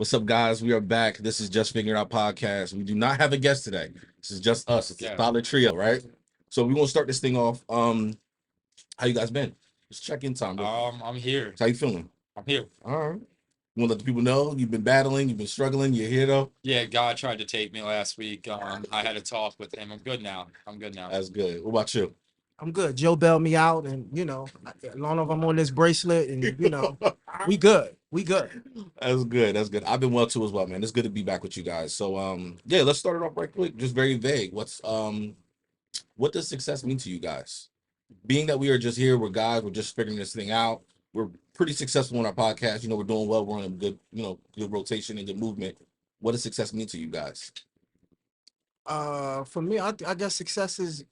What's up, guys? We are back. This is Just Figuring Out Podcast. We do not have a guest today. This is just us. It's a solid trio, right? So we're gonna start this thing off. How you guys been? Just check in time. I'm here. How you feeling? I'm here. All right. You want to let the people know you've been battling, you've been struggling. You're here though. Yeah, God tried to take me last week. I had a talk with him. I'm good now. That's good. What about you? I'm good. Joe bailed me out, and as long as I'm on this bracelet, and we good. We good. That's good. That's good. I've been well too as well, man. It's good to be back with you guys. So yeah, let's start it off right quick. Just very vague. What does success mean to you guys? Being that we are just here, we're guys, we're just figuring this thing out. We're pretty successful on our podcast. We're doing well. We're on a good, good rotation and good movement. What does success mean to you guys? For me, I guess success is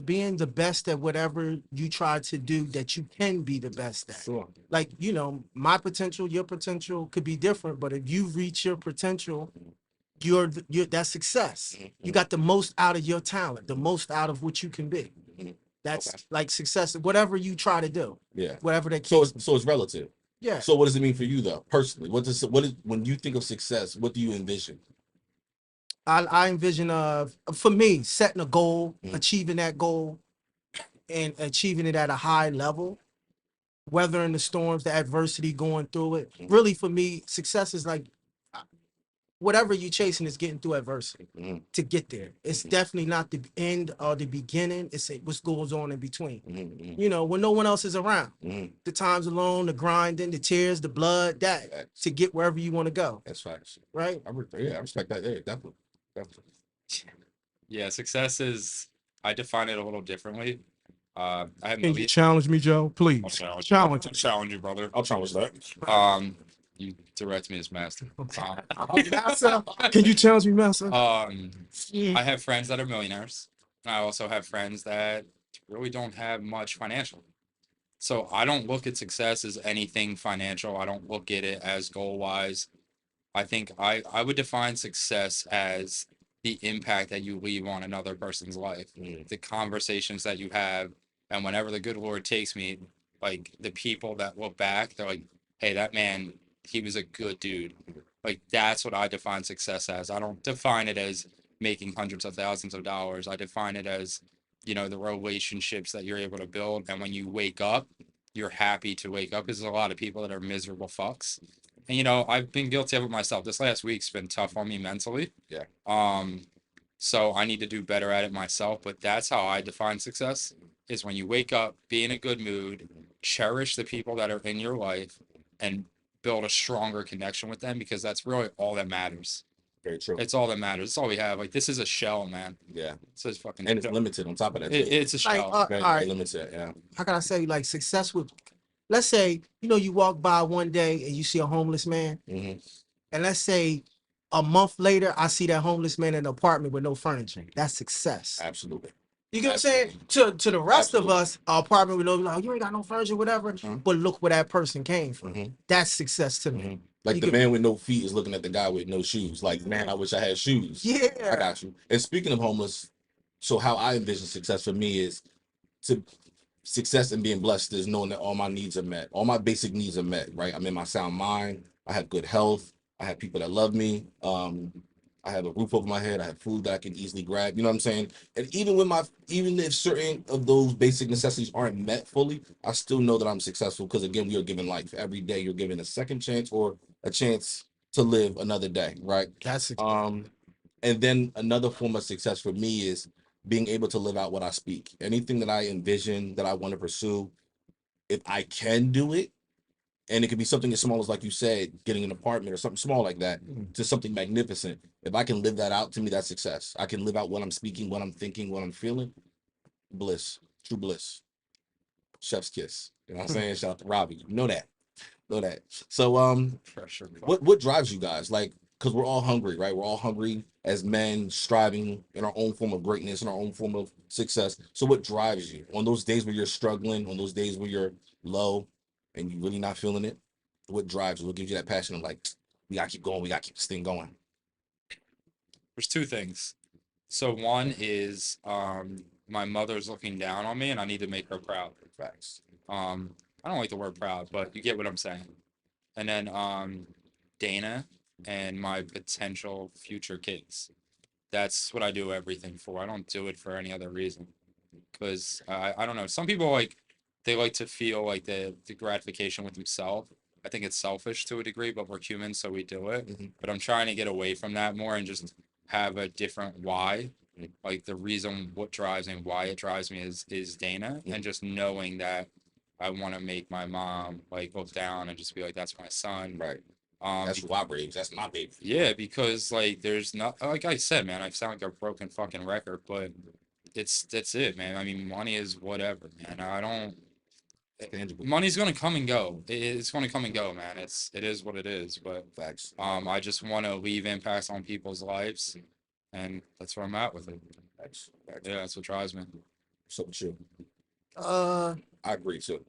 being the best at whatever you try to do that you can be the best at. Sure. Like, my potential, your potential could be different, but if you reach your potential, you're that's success. You got the most out of your talent, the most out of what you can be. That's like success, whatever you try to do. Yeah. Whatever that. So it's relative. Yeah. So what does it mean for you though, personally? What is when you think of success? What do you envision? I envision for me setting a goal, achieving that goal, and achieving it at a high level, weathering the storms, the adversity, going through it. Really, for me, success is like whatever you're chasing is getting through adversity to get there. It's definitely not the end or the beginning. It's what goes on in between. When no one else is around. The times alone, the grinding, the tears, the blood, that to get wherever you want to go. That's facts. Right? I respect that. Yeah, definitely. Yeah, success is. I define it a little differently. I have Can you challenge me, Joe? Please. I'll challenge you, brother. I'll challenge that. You direct me as master. Master? Can you challenge me, Master? I have friends that are millionaires. I also have friends that really don't have much financial. So I don't look at success as anything financial. I don't look at it as goal wise. I think I would define success as the impact that you leave on another person's life, the conversations that you have, and whenever the good Lord takes me, like the people that look back, they're like, hey, that man, he was a good dude. Like that's what I define success as. I don't define it as making hundreds of thousands of dollars. I define it as, the relationships that you're able to build. And when you wake up, you're happy to wake up because there's a lot of people that are miserable fucks. And I've been guilty of it myself. This last week's been tough on me mentally. Yeah. So I need to do better at it myself. But that's how I define success: is when you wake up, be in a good mood, cherish the people that are in your life, and build a stronger connection with them, because that's really all that matters. Very true. It's all that matters. It's all we have. Like, this is a shell, man. Yeah. It's fucking. And it's limited on top of that. It's a shell. Like, very, all right. very limited. Yeah. How can I say, like, success with, let's say, you walk by one day and you see a homeless man, and let's say a month later, I see that homeless man in an apartment with no furniture. That's success. Absolutely. You get what I'm saying? To the rest of us, our apartment with no, like, you ain't got no furniture, whatever. But look where that person came from. That's success to me. Like the man with no feet is looking at the guy with no shoes. Like, man, I wish I had shoes. Yeah. I got you. And speaking of homeless, so how I envision success for me is success and being blessed is knowing that all my needs are met. All my basic needs are met, right? I'm in my sound mind. I have good health. I have people that love me. I have a roof over my head. I have food that I can easily grab. You know what I'm saying? And even if certain of those basic necessities aren't met fully, I still know that I'm successful, because again, we are given life. Every day you're given a second chance or a chance to live another day, right? That's success. And then another form of success for me is being able to live out what I speak. Anything that I envision, that I want to pursue, if I can do it, and it could be something as small as, like you said, getting an apartment or something small like that, to something magnificent. If I can live that out, to me, that's success. I can live out what I'm speaking, what I'm thinking, what I'm feeling. Bliss, true bliss. Chef's kiss. You know what I'm saying? Shout out to Robbie. You know that. So, Pressure. what drives you guys? Like, because we're all hungry, right? We're all hungry as men, striving in our own form of greatness, in our own form of success. So what drives you on those days where you're struggling, on those days where you're low and you're really not feeling it? What drives you? What gives you that passion of, like, we gotta keep going, we gotta keep this thing going? There's two things. So one is my mother's looking down on me and I need to make her proud. Facts. I don't like the word proud, but you get what I'm saying. And then Dana, and my potential future kids. That's what I do everything for. I don't do it for any other reason. Because I don't know. Some people like they like to feel like the gratification with themselves. I think it's selfish to a degree, but we're human, so we do it. Mhm. But I'm trying to get away from that more and just have a different why. Mhm. Like the reason what drives me, why it drives me is Dana, Mhm. and just knowing that I want to make my mom like look down and just be like, that's my son. Right. Be- That's who I raised. That's my baby. yeah, because like there's not like I said, man, I sound like a broken fucking record, but that's it, man. I mean, money is whatever, man. I don't. Tangible. Money's gonna come and go. It's gonna come and go, man. It is what it is. But Facts. I just want to leave impacts on people's lives, and that's where I'm at with it. Facts. Facts. Yeah, that's what drives me. So with you. Uh, I agree too.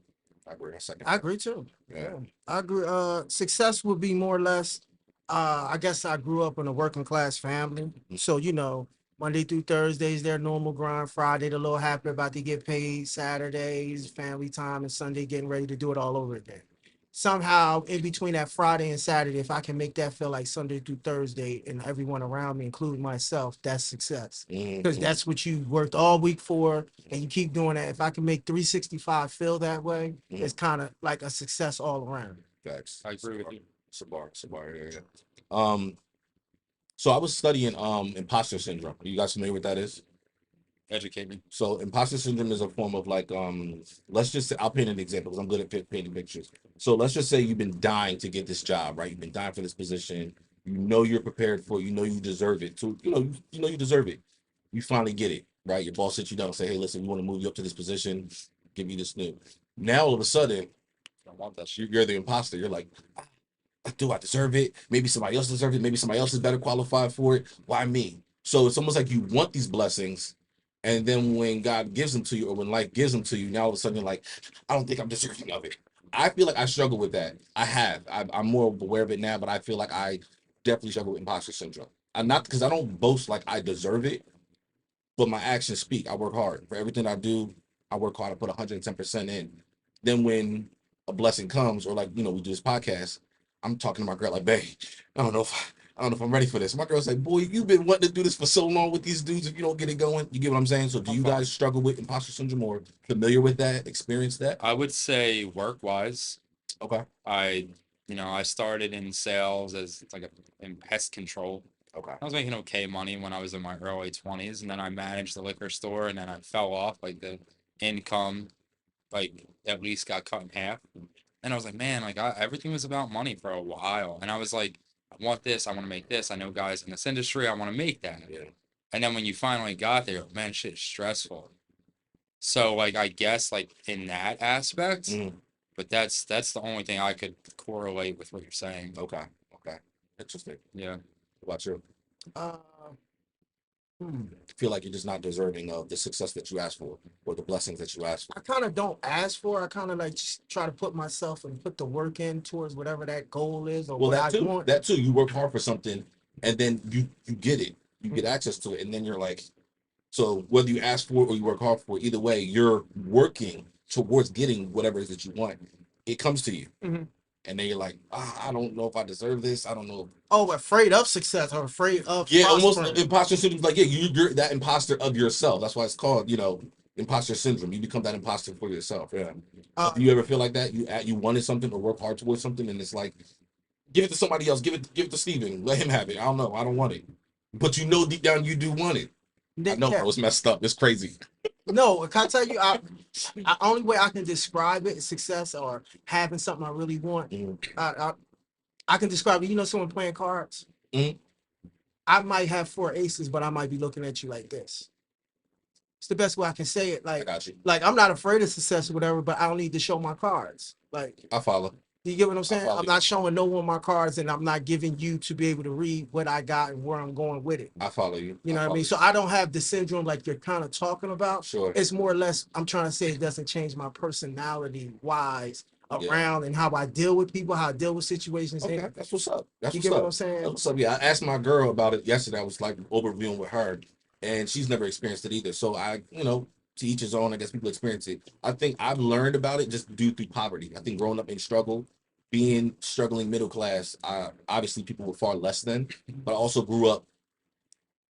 I agree. Second. I agree too. Yeah. Yeah, I agree. Success would be more or less. I guess I grew up in a working class family, so Monday through Thursdays their normal grind. Friday, the little happy about to get paid. Saturdays, family time, and Sunday getting ready to do it all over again. Somehow, in between that Friday and Saturday, if I can make that feel like Sunday through Thursday, and everyone around me, including myself, that's success. Because Mhm. that's what you worked all week for, and you keep doing that. If I can make 365 feel that way, Mhm. it's kind of like a success all around. Facts. I agree with you. Sabar. Yeah. So I was studying imposter syndrome. Are you guys familiar with that is? Educate me. So imposter syndrome is a form of like let's just say I'll paint an example because I'm good at painting pictures. So let's just say you've been dying to get this job, right? You've been dying for this position. You know you're prepared for it. You know you deserve it. So you know you deserve it. You finally get it, right? Your boss sits you down and say, "Hey, listen, we want to move you up to this position. Give me this new." Now all of a sudden, I want that shit. you're the imposter. You're like, do I deserve it? Maybe somebody else deserves it. Maybe somebody else is better qualified for it. Why me? So it's almost like you want these blessings, and then when God gives them to you, or when life gives them to you, now all of a sudden you're like, I don't think I'm deserving of it. I feel like I struggle with that. I'm more aware of it now, but I feel like I definitely struggle with imposter syndrome. I'm not because I don't boast like I deserve it, but my actions speak. I work hard for everything I do. I work hard. I put 110% in. Then when a blessing comes, or like we do this podcast, I'm talking to my girl like, babe, I don't know if I'm ready for this. My girl's like, boy, you've been wanting to do this for so long with these dudes. If you don't get it going, you get what I'm saying. So do I'm you fine. guys struggle with imposter syndrome or familiar with that? Experience that? I would say work wise, Okay. I started in sales as like in pest control. Okay. I was making okay money when I was in my early 20s, and then I managed the liquor store, and then I fell off. Like the income, like at least got cut in half. And I was like, man, like everything was about money for a while, and I was like, I want this, I want to make this. I know guys in this industry, I want to make that. Yeah. And then when you finally got there, man, shit's stressful. So like I guess like in that aspect, Mhm. but that's the only thing I could correlate with what you're saying. Okay. Okay. Interesting. Yeah. What about you? Uh, hmm. Feel like you're just not deserving of the success that you asked for or the blessings that you asked for. I kind of don't ask for. I kind of like just try to put myself and put the work in towards whatever that goal is or Well, what that I too. want. That too. You work hard for something, and then you get it. You get access to it, and then you're like, so whether you ask for it or you work hard for it, either way, you're working towards getting whatever it is that you want. It comes to you, Mhm. and then you're like, I don't know if I deserve this. I don't know. Oh, afraid of success or afraid of Yeah, almost prospering. imposter syndrome. Like, yeah, you're that imposter of yourself. That's why it's called, imposter syndrome. You become that imposter for yourself. Yeah. Uh, Do you ever feel like that? You wanted something or work hard towards something, and it's like, give it to somebody else. Give it to Steven. Let him have it. I don't know. I don't want it. But you know deep down you do want it. I know, yeah. bro. It's messed up. It's crazy. No, can I tell you? Only way I can describe it is success or having something I really want. Mhm. I can describe it. Someone playing cards. Mhm. I might have 4 aces, but I might be looking at you like this. It's the best way I can say it. I Like, got you. I'm not afraid of success or whatever, but I don't need to show my cards. Like, I follow. do you get what I'm saying? follow I'm you. not showing no one my cards, and I'm not giving you to be able to read what I got and where I'm going with it. I follow you. You know what I follow mean? you. So I don't have the syndrome like you're kind of talking about. Sure. It's more or less, I'm trying to say it doesn't change my personality wise Yeah. around and how I deal with people, how I deal with situations. Okay, that's what's up. That's You what's get what up. I'm saying? That's what's up. Yeah, I asked my girl about it yesterday. I was like overviewing with her, and she's never experienced it either. So to each his own. I guess people experience it. I think I've learned about it just due through poverty. I think growing up in struggle, being struggling middle class, obviously people were far less than, but I also grew up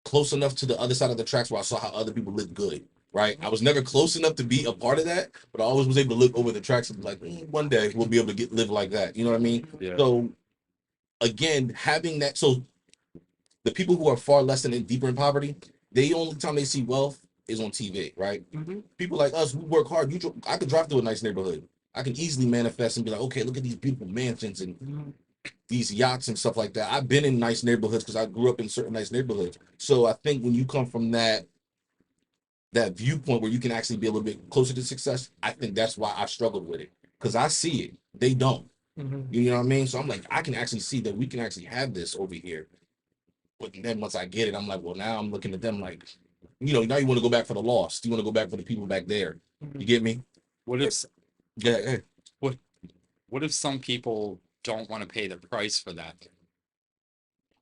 close enough to the other side of the tracks where I saw how other people lived good. Right, I was never close enough to be a part of that, but I always was able to look over the tracks and be like, one day we'll be able to live like that. You know what I mean? Yeah. So again, having that, so the people who are far less than deeper in poverty, the only time they see wealth is on TV, right? People like us, we work hard. I could drive through a nice neighborhood. I can easily manifest and be like, okay, look at these beautiful mansions and these yachts and stuff like that. I've been in nice neighborhoods because I grew up in certain nice neighborhoods. So I think when you come from that viewpoint where you can actually be a little bit closer to success, I think that's why I struggled with it, because I see it. They don't. You know what I mean? So I'm like, I can actually see that we can actually have this over here. But then once I get it, I'm like, well, now I'm looking at them like, now you want to go back for the lost. You want to go back for the people back there. You get me? What if Yeah. what if some people don't want to pay the price for that?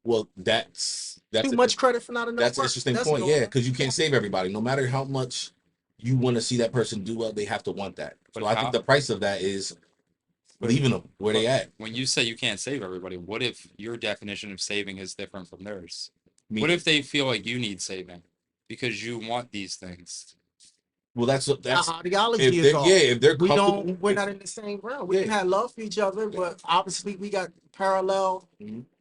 Well, that's too much credit for not enough. That's an interesting point. Yeah, because you can't save everybody. No matter how much you want to see that person do well, they have to want that. But So I think the price of that is leaving them where they at. When you say you can't save everybody, what if your definition of saving is different from theirs? Me- What if they feel like you need saving because you want these things? Well, that's ideology if is they're, off. yeah, if they're comfortable, we're not in the same realm. We can have love for each other, but obviously we got parallel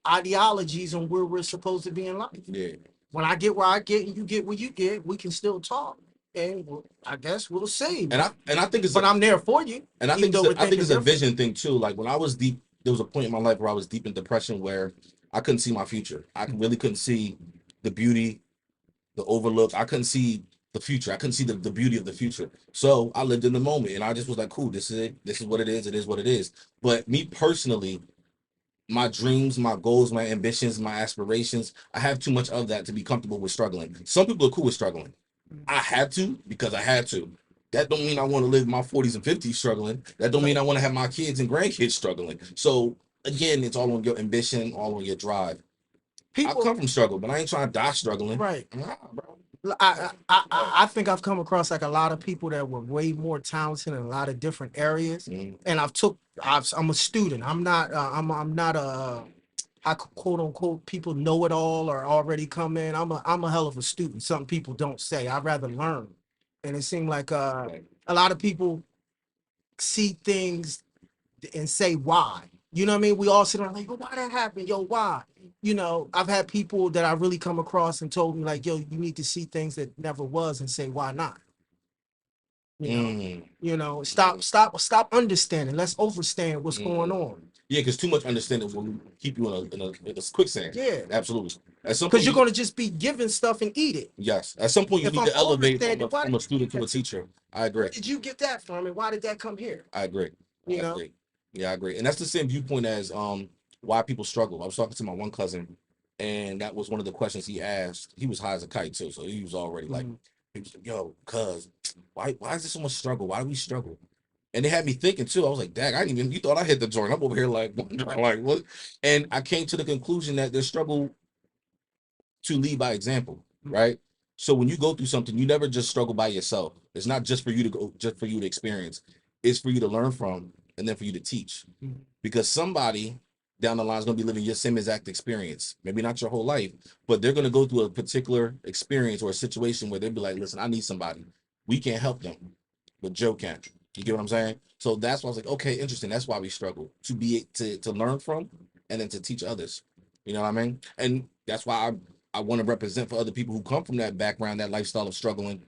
ideologies on where we're supposed to be in life. Yeah. When I get where I get and you get where you get, we can still talk. And I guess we'll see. And I think it's, but I'm there for you. And I think it's a vision thing too. Like when I was deep, there was a point in my life where I was deep in depression where I couldn't see my future. I really couldn't see the beauty, the overlook. I couldn't see the future. I couldn't see the beauty of the future. So I lived in the moment and I just was like, cool, this is it. This is what it is. It is what it is. But me personally, my dreams, my goals, my ambitions, my aspirations, I have too much of that to be comfortable with struggling. Some people are cool with struggling. I had to because I had to. That don't mean I want to live my 40s and 50s struggling. That don't mean I want to have my kids and grandkids struggling. So again, it's all on your ambition, all on your drive. I come from struggle, but I ain't trying to die struggling. Right. Nah, bro. I think I've come across like a lot of people that were way more talented in a lot of different areas, and I'm a student. I'm not a I quote unquote people know it all or already come in. I'm a hell of a student. Some people don't say. I'd rather learn, and it seemed like a lot of people see things and say why. You know what I mean? We all sit around like, why that happened? Yo, why? I've had people that I really come across and told me like, yo, you need to see things that never was and say, why not? Stop understanding. Let's understand what's going on. Yeah, because too much understanding will keep you in a quicksand. Yeah, absolutely. Because you're going to just be given stuff and eat it. Yes. At some point, you need to elevate from a student to a teacher. I agree. Where did you get that from, and why did that come here? I agree. Yeah, I agree. And that's the same viewpoint as why people struggle. I was talking to my one cousin, and that was one of the questions he asked. He was high as a kite too, so he was already like, he was like, yo, cuz, why is there so much struggle? Why do we struggle? And it had me thinking too. I was like, dang, you thought I hit the joint. I'm over here like what? And I came to the conclusion that there's struggle to lead by example, right? So when you go through something, you never just struggle by yourself. It's not just for you to go, just for you to experience. It's for you to learn from and then for you to teach. Because somebody down the line is going to be living your same exact experience. Maybe not your whole life, but they're going to go through a particular experience or a situation where they'll be like, listen, I need somebody. We can't help them, but Joe can. You get what I'm saying? So that's why I was like, okay, interesting. That's why we struggle to learn from and then to teach others. You know what I mean? And that's why I want to represent for other people who come from that background, that lifestyle of struggling.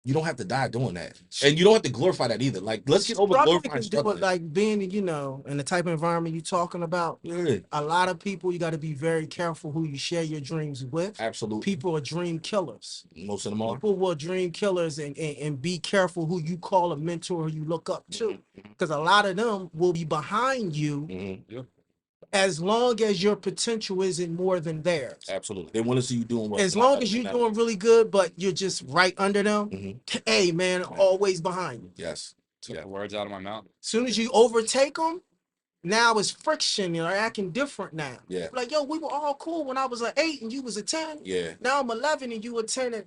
You don't have to die doing that, and you don't have to glorify that either. Like, let's get over glorifying struggling. Like being, in the type of environment you're talking about. Yeah. A lot of people, you got to be very careful who you share your dreams with. Absolutely. People are dream killers. Most of them are. People will dream killers, and be careful who you call a mentor or you look up to, because a lot of them will be behind you. Yep. As long as your potential isn't more than theirs. Absolutely. They want to see you doing well. As long as you're doing really good, but you're just right under them, hey, man, always behind you. Yes. Took the words out of my mouth. As soon as you overtake them, now it's friction. They're acting different now. Yeah. Like, yo, we were all cool when I was an 8 and you was a 10. Yeah. Now I'm 11 and you a 10. And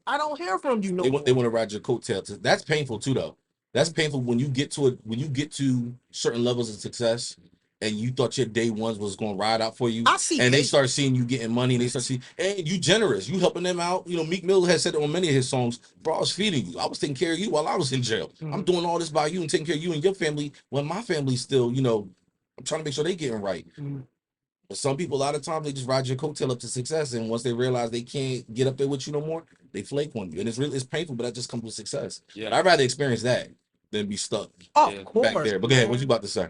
I don't hear from you no more. They want to ride your coattail. That's painful too, though. That's painful when you get to it. When you get to certain levels of success, and you thought your day ones was going to ride out for you, I see and they hate. start seeing you getting money, and they start seeing, and you generous, you helping them out. You know, Meek Mill has said it on many of his songs. Bro, I was feeding you. I was taking care of you while I was in jail. I'm doing all this by you and taking care of you and your family when my family's still, you know, I'm trying to make sure they getting right. But some people, a lot of times, they just ride your coattail up to success, and once they realize they can't get up there with you no more, they flake on you, and it's painful, but that just comes with success. Yeah. But I'd rather experience that than be stuck Of course, back there. But go ahead, what you about to say?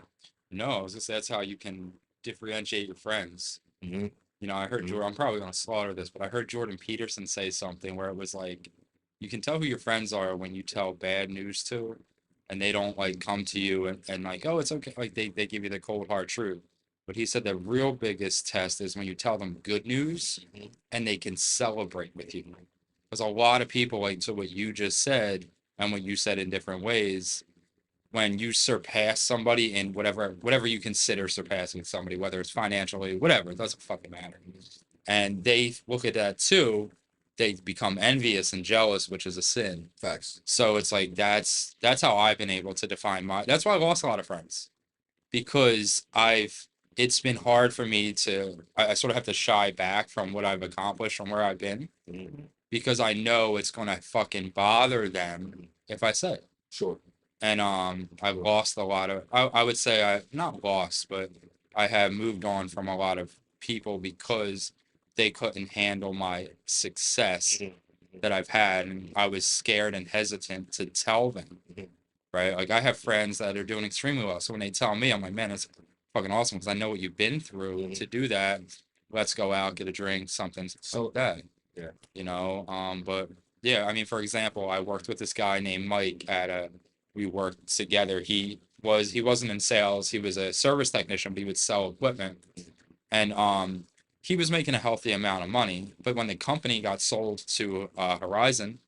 No, I was gonna say that's how you can differentiate your friends. Mm-hmm. You know, I heard Jordan. I'm probably gonna slaughter this, but I heard Jordan Peterson say something where it was like, you can tell who your friends are when you tell bad news to, and they don't like come to you and like, oh, it's okay. Like they give you the cold hard truth. But he said the real biggest test is when you tell them good news and they can celebrate with you. Because a lot of people, like to what you just said and what you said in different ways, when you surpass somebody in whatever you consider surpassing somebody, whether it's financially, whatever, it doesn't fucking matter. And they look at that too, they become envious and jealous, which is a sin. Facts. So it's like that's how I've been able to define that's why I lost a lot of friends. Because it's been hard for me I sort of have to shy back from what I've accomplished from where I've been. Because I know it's gonna fucking bother them if I say it. Sure. And I've lost a lot of I would say I not lost, but I have moved on from a lot of people because they couldn't handle my success that I've had, and I was scared and hesitant to tell them. Right? Like I have friends that are doing extremely well. So when they tell me, I'm like, man, it's fucking awesome because I know what you've been through to do that. Let's go out, get a drink, something like that. Yeah. You know, but yeah, I mean, for example, I worked with this guy named Mike we worked together. He wasn't in sales, he was a service technician, but he would sell equipment. And he was making a healthy amount of money, but when the company got sold to Horizon,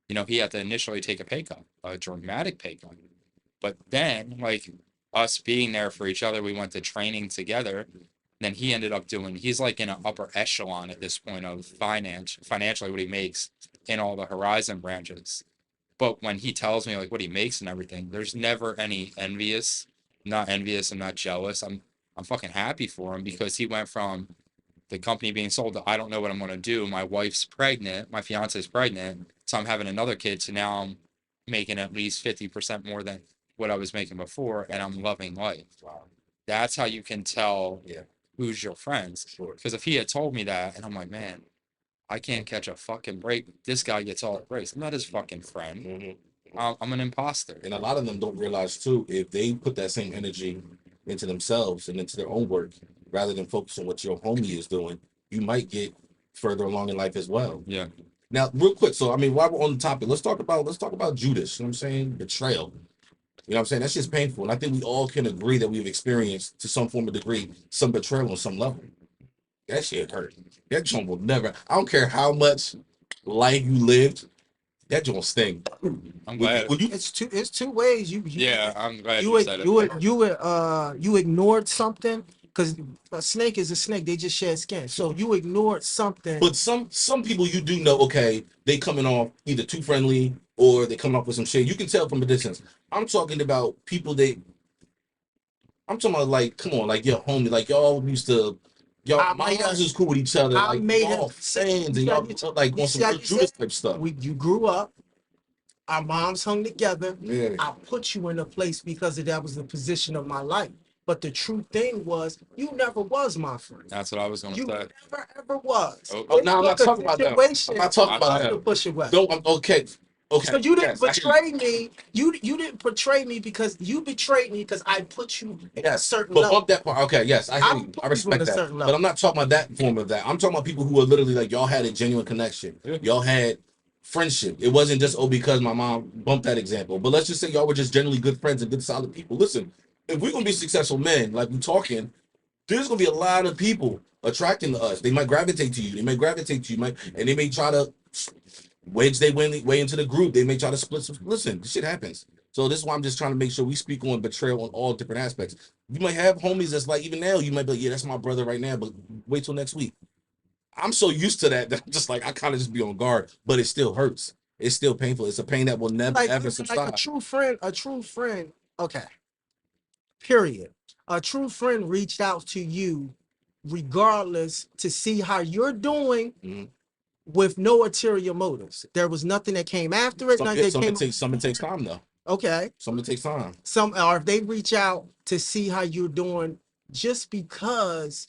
you know, he had to initially take a pay cut, a dramatic pay cut. But then, like us being there for each other, we went to training together. Then he ended up he's like in an upper echelon at this point of financially what he makes in all the Horizon branches. But when he tells me like what he makes and everything, there's never any not envious and not jealous. I'm fucking happy for him because he went from the company being sold to I don't know what I'm gonna do. My wife's pregnant, my fiance's pregnant, so I'm having another kid. So now I'm making at least 50% more than what I was making before, and I'm loving life. Wow. That's how you can tell who's your friends. Sure. Because if he had told me that, and I'm like, man, I can't catch a fucking break. This guy gets all the breaks. I'm not his fucking friend. I'm an imposter. And a lot of them don't realize too, if they put that same energy into themselves and into their own work, rather than focus on what your homie is doing, you might get further along in life as well. Yeah. Now, real quick, so I mean, while we're on the topic, let's talk about Judas. You know what I'm saying? Betrayal. You know what I'm saying? That's just painful. And I think we all can agree that we've experienced, to some form of degree, some betrayal on some level. That shit hurt. That joint will never, I don't care how much life you lived, that joint sting. I'm glad. It's two ways. I'm glad you said it. You ignored something because a snake is a snake. They just shed skin. So you ignored something. But some people you do know, okay, they coming off either too friendly or they coming off with some shit. You can tell from a distance. I'm talking about people I'm talking about like, come on, like your homie, like y'all used to, y'all moms is cool with each other. I like made y'all fans and y'all like on some Judas type stuff. You grew up. Our moms hung together. Yeah. I put you in a place because that was the position of my life. But the true thing was, you never was my friend. That's what I was gonna say. You never ever was. Oh, no, I'm not talking about that. I'm not talking about that. Push away. No, okay. Okay. So you didn't betray me. You didn't betray me because you betrayed me because I put you at a certain level. Bump that part. Okay, yes, I hear you. I respect that. But I'm not talking about that form of that. I'm talking about people who are literally like, y'all had a genuine connection. Yeah. Y'all had friendship. It wasn't just, because my mom bumped that example. But let's just say y'all were just generally good friends and good solid people. Listen, if we're gonna be successful men, like we're talking, there's gonna be a lot of people attracting to us. They might gravitate to you. And they may try to wedge their way into the group. They may try to split some. Listen, this shit happens. So this is why I'm just trying to make sure we speak on betrayal on all different aspects. You might have homies that's like, even now, you might be like, yeah, that's my brother right now, but wait till next week. I'm so used to that I'm just like, I kind of just be on guard, but it still hurts. it's still painful. It's a pain that will never Like, ever like subside. a true friend. Okay. Period. A true friend reached out to you, regardless, to see how you're doing, Mhm. with no ulterior motives. There was nothing that came after it. Nothing that came. Some it takes time though. Okay. Some it takes time. Some, or if they reach out to see how you're doing, just because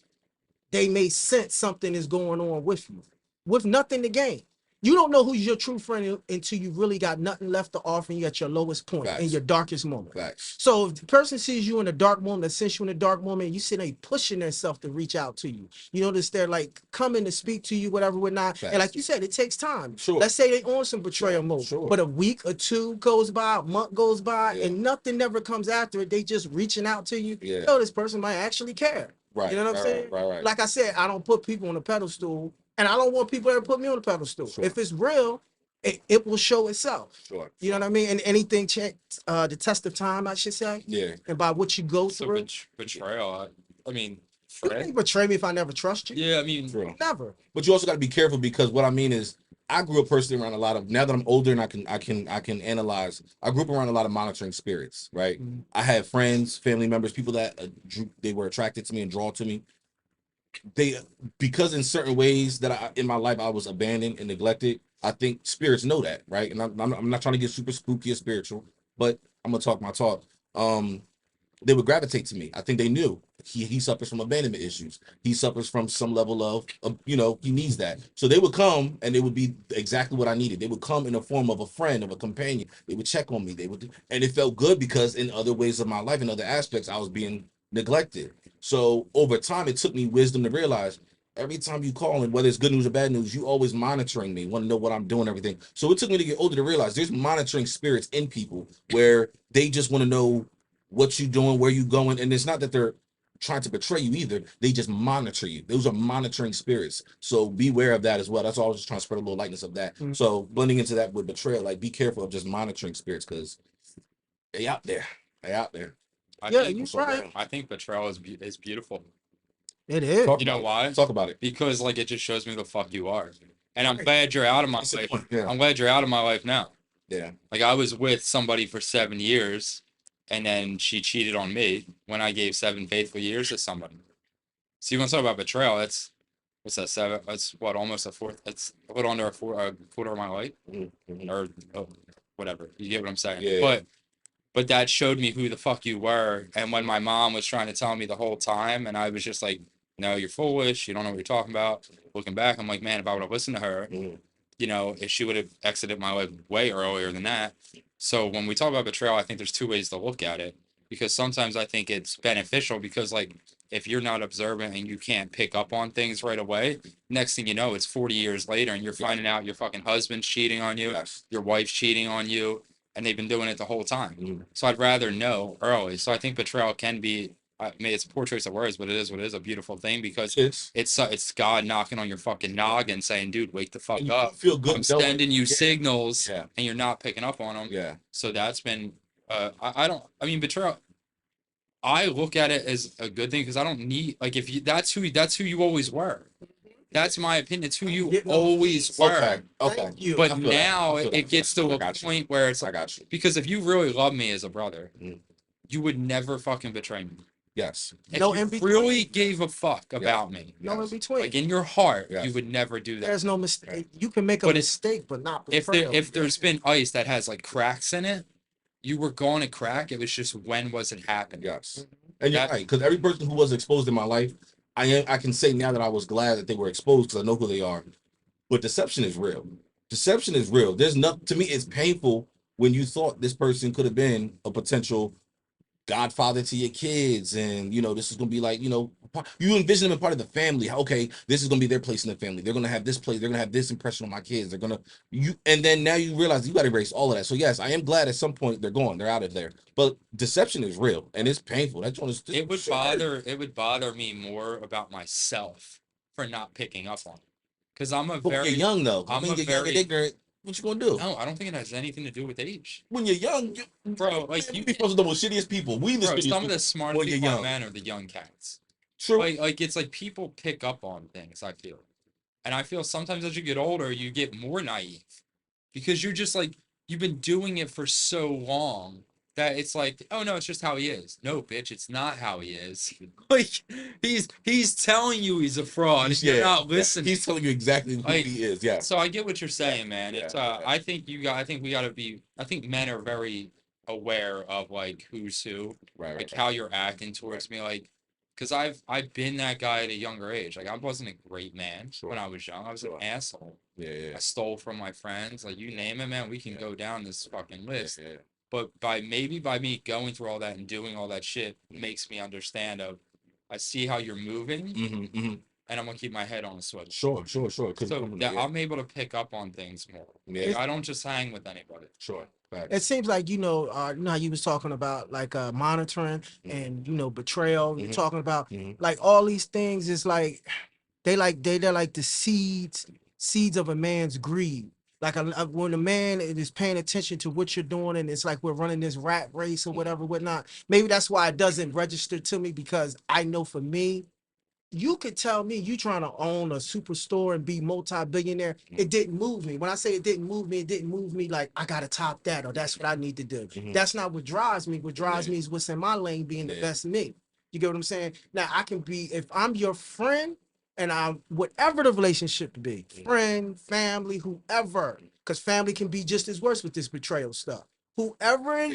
they may sense something is going on with you, with nothing to gain. You don't know who's your true friend until you really got nothing left to offer you at your lowest point, in Facts. your darkest moment. Facts. So if the person sees you in a dark moment, that sense you in a dark moment, you see they pushing themselves to reach out to you. You notice they're like coming to speak to you, whatever, whatnot. Facts. And like you said, it takes time. Sure. Let's say they on some betrayal mode, Sure. but a week or two goes by, a month goes by, Yeah. and nothing never comes after it. They just reaching out to you. Yeah. You know, this person might actually care. Right. You know what I'm saying? Right. Like I said, I don't put people on a pedestal, and I don't want people to put me on a pedestal. Sure. If it's real, it will show itself. Sure. You know what I mean? And anything the test of time, I should say. Yeah. And by what you go So through. betrayal. I mean, You can't betray me if I never trust you. yeah, I mean, True. Never. But you also got to be careful, because what I mean is, I grew up personally around a lot of, now that I'm older and I can analyze, I grew up around a lot of monitoring spirits, right? Mm-hmm. I had friends, family members, people that they were attracted to me and drawn to me. Because in certain ways that in my life I was abandoned and neglected, I think spirits know that, right? And I'm not trying to get super spooky or spiritual, but I'm gonna talk my talk. They would gravitate to me. I think they knew he suffers from abandonment issues. He suffers from some level of he needs that. So they would come, and they would be exactly what I needed. They would come in the form of a friend, of a companion. They would check on me. And it felt good, because in other ways of my life, in other aspects, I was being neglected. So over time, it took me wisdom to realize, every time you call, and whether it's good news or bad news, you always monitoring me, want to know what I'm doing, everything. So it took me to get older to realize there's monitoring spirits in people, where they just want to know what you doing, where you going. And it's not that they're trying to betray you either. They just monitor you. Those are monitoring spirits. So beware of that as well. That's all. I was just trying to spread a little lightness of that. Mm-hmm. So blending into that with betrayal, like, be careful of just monitoring spirits, because they out there. They out there. Yeah, you're right. I think betrayal is beautiful. It is. Talk You know about why? it. Talk about it. Because like it just shows me who the fuck you are. And I'm glad you're out of my That's the life. point, yeah. I'm glad you're out of my life now. Yeah. Like I was with somebody for 7 years, and then she cheated on me when I gave 7 faithful years to somebody. So you want to talk about betrayal? That's what's that, 7? That's what, almost a fourth. That's a little under a quarter of my life, Mm-hmm. or whatever. You get what I'm saying? Yeah. But that showed me who the fuck you were. And when my mom was trying to tell me the whole time, and I was just like, no, you're foolish. You don't know what you're talking about. Looking back, I'm like, man, if I would have listened to her, if she would have exited my life way earlier than that. So when we talk about betrayal, I think there's 2 ways to look at it, because sometimes I think it's beneficial, because like if you're not observant and you can't pick up on things right away, next thing you know, it's 40 years later and you're finding out your fucking husband's cheating on you, your wife's cheating on you, and they've been doing it the whole time. So I'd rather know early. So I think betrayal can be, I mean, it's a poor choice of words, but it is what it is, a beautiful thing, because it's God knocking on your fucking noggin saying, dude, wake the fuck up. Feel good. I'm sending you signals, Yeah. and you're not picking up on them. Yeah. So that's been, I mean, betrayal, I look at it as a good thing, because I don't need, like, if you, that's who you always were. That's my opinion. It's who you always were. Okay. But now it gets to a point where it's like, because if you really love me as a brother, you would never fucking betray me. Yes. If you really gave a fuck about me, no in between. like in your heart, you would never do that. There's no mistake. You can make a mistake, but not betrayal. If there's been ice that has like cracks in it, you were going to crack. It was just, when was it happening? Yes. And you're right, because every person who was exposed in my life, I can say now that I was glad that they were exposed, because I know who they are. But deception is real. Deception is real. There's nothing, to me, it's painful when you thought this person could have been a potential godfather to your kids, and this is gonna be like, you envision them as part of the family. Okay, this is gonna be their place in the family. They're gonna have this place. They're gonna have this impression on my kids. They're gonna and then now you realize you got to erase all of that. So yes, I am glad at some point they're gone. They're out of there. But deception is real, and it's painful. That's it would bother me more about myself for not picking up on it, because you're young though. I'm you're young and ignorant. What you gonna do? No, I don't think it has anything to do with age. When you're young, bro, like you be supposed to know the shittiest people. Some of the smartest people on men are the young cats. True. Like it's like people pick up on things, I feel. And I feel sometimes as you get older, you get more naive. because you're just like, you've been doing it for so long that it's like, oh no, it's just how he is. No, bitch, it's not how he is. Like, he's telling you he's a fraud and you're not listening. He's telling you exactly who Like, he is. Yeah. so I get what you're saying, man. It's yeah. I think I think we gotta be, I think men are very aware of like who's who, Right. like how you're acting towards me, like, because I've been that guy at a younger age. Like, I wasn't a great man when I was young. I was an asshole. Yeah. I stole from my friends. Like, you name it, man. We can go down this fucking list. Yeah. But by me going through all that and doing all that shit makes me understand of, I see how you're moving, and I'm gonna keep my head on a swivel. Sure. So that I'm able to pick up on things more. Yeah. Like, I don't just hang with anybody. Sure. It seems like, you know how you was talking about like monitoring and, you know, betrayal. You're talking about like all these things is like they're like the seeds of a man's greed. Like when a man is paying attention to what you're doing, and it's like we're running this rat race or whatnot. Maybe that's why it doesn't register to me, because I know for me, you could tell me you trying to own a superstore and be multi-billionaire. It didn't move me. When I say it didn't move me like I gotta top that or that's what I need to do. That's not what drives me. What drives me is what's in my lane being the best me. You get what I'm saying? Now I can be, if I'm your friend and I'm whatever the relationship be, friend, family, whoever, because family can be just as worse with this betrayal stuff. Whoever it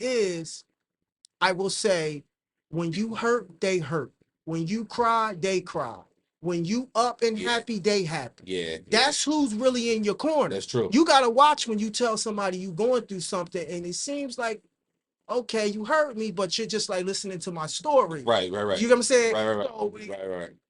is, I will say, when you hurt, they hurt. When you cry, they cry. When you up and happy, they happy. Yeah. That's who's really in your corner. That's true. You gotta watch when you tell somebody you going through something, and it seems like, okay, you hurt me, but you're just like listening to my story. Right. You know what I'm saying? Right.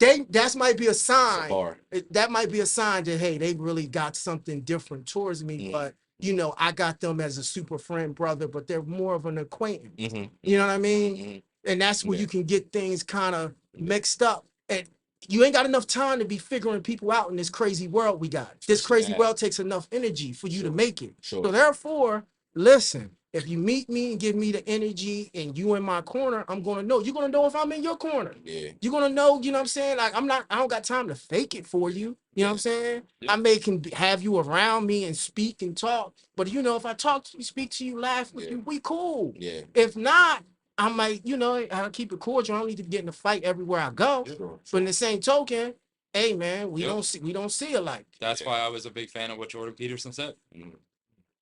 So that might be a sign. Bar. That might be a sign that, hey, they really got something different towards me, but you know, I got them as a super friend, brother, but they're more of an acquaintance. You know what I mean? And that's where you can get things kind of mixed up. And you ain't got enough time to be figuring people out in this crazy world we got. This crazy world takes enough energy for you to make it. So therefore, listen, if you meet me and give me the energy and you in my corner, I'm gonna know. You're gonna know if I'm in your corner. Yeah. You're gonna know, you know what I'm saying? Like, I don't got time to fake it for you. You know what I'm saying? I may can have you around me and speak and talk, but you know, if I talk to you, speak to you, laugh with you, we cool. Yeah. If not, I might, you know, I'll keep it cordial. I don't need to get in a fight everywhere I go. But in the same token, hey man, we don't see alike. That's why I was a big fan of what Jordan Peterson said.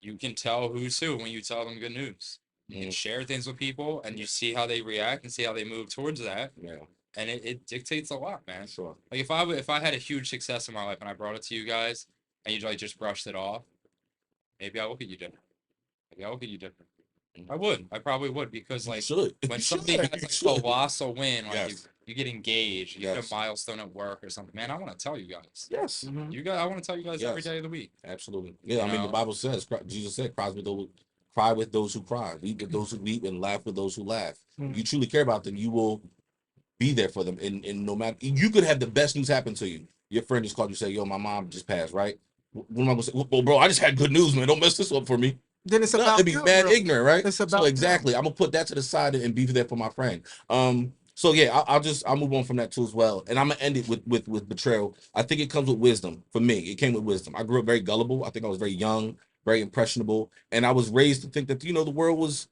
You can tell who's who when you tell them good news. You can share things with people and you see how they react and see how they move towards that. Yeah. And it dictates a lot, man. Sure. Like, if I had a huge success in my life and I brought it to you guys and you like just brushed it off, maybe I look at you different. I would. I probably would, because like when somebody has like a colossal win, like you get engaged, you get a milestone at work or something, man, I want to tell you guys. Yes. I want to tell you guys every day of the week. Absolutely. Yeah. I mean, the Bible says, Jesus said, cry with those who cry, weep with those who weep, and laugh with those who laugh. If you truly care about them, you will be there for them. And no matter, you could have the best news happen to you. Your friend just called you, say, yo, my mom just passed, right? What am I gonna say? Well, bro, I just had good news, man. Don't mess this up for me. Then it's about it'd be mad ignorant, right? It's about so exactly. I'm gonna put that to the side and be there for my friend. So yeah, I'll move on from that too as well. And I'm gonna end it with betrayal. I think it comes with wisdom. For me, it came with wisdom. I grew up very gullible. I think I was very young, very impressionable, and I was raised to think that, you know, the world was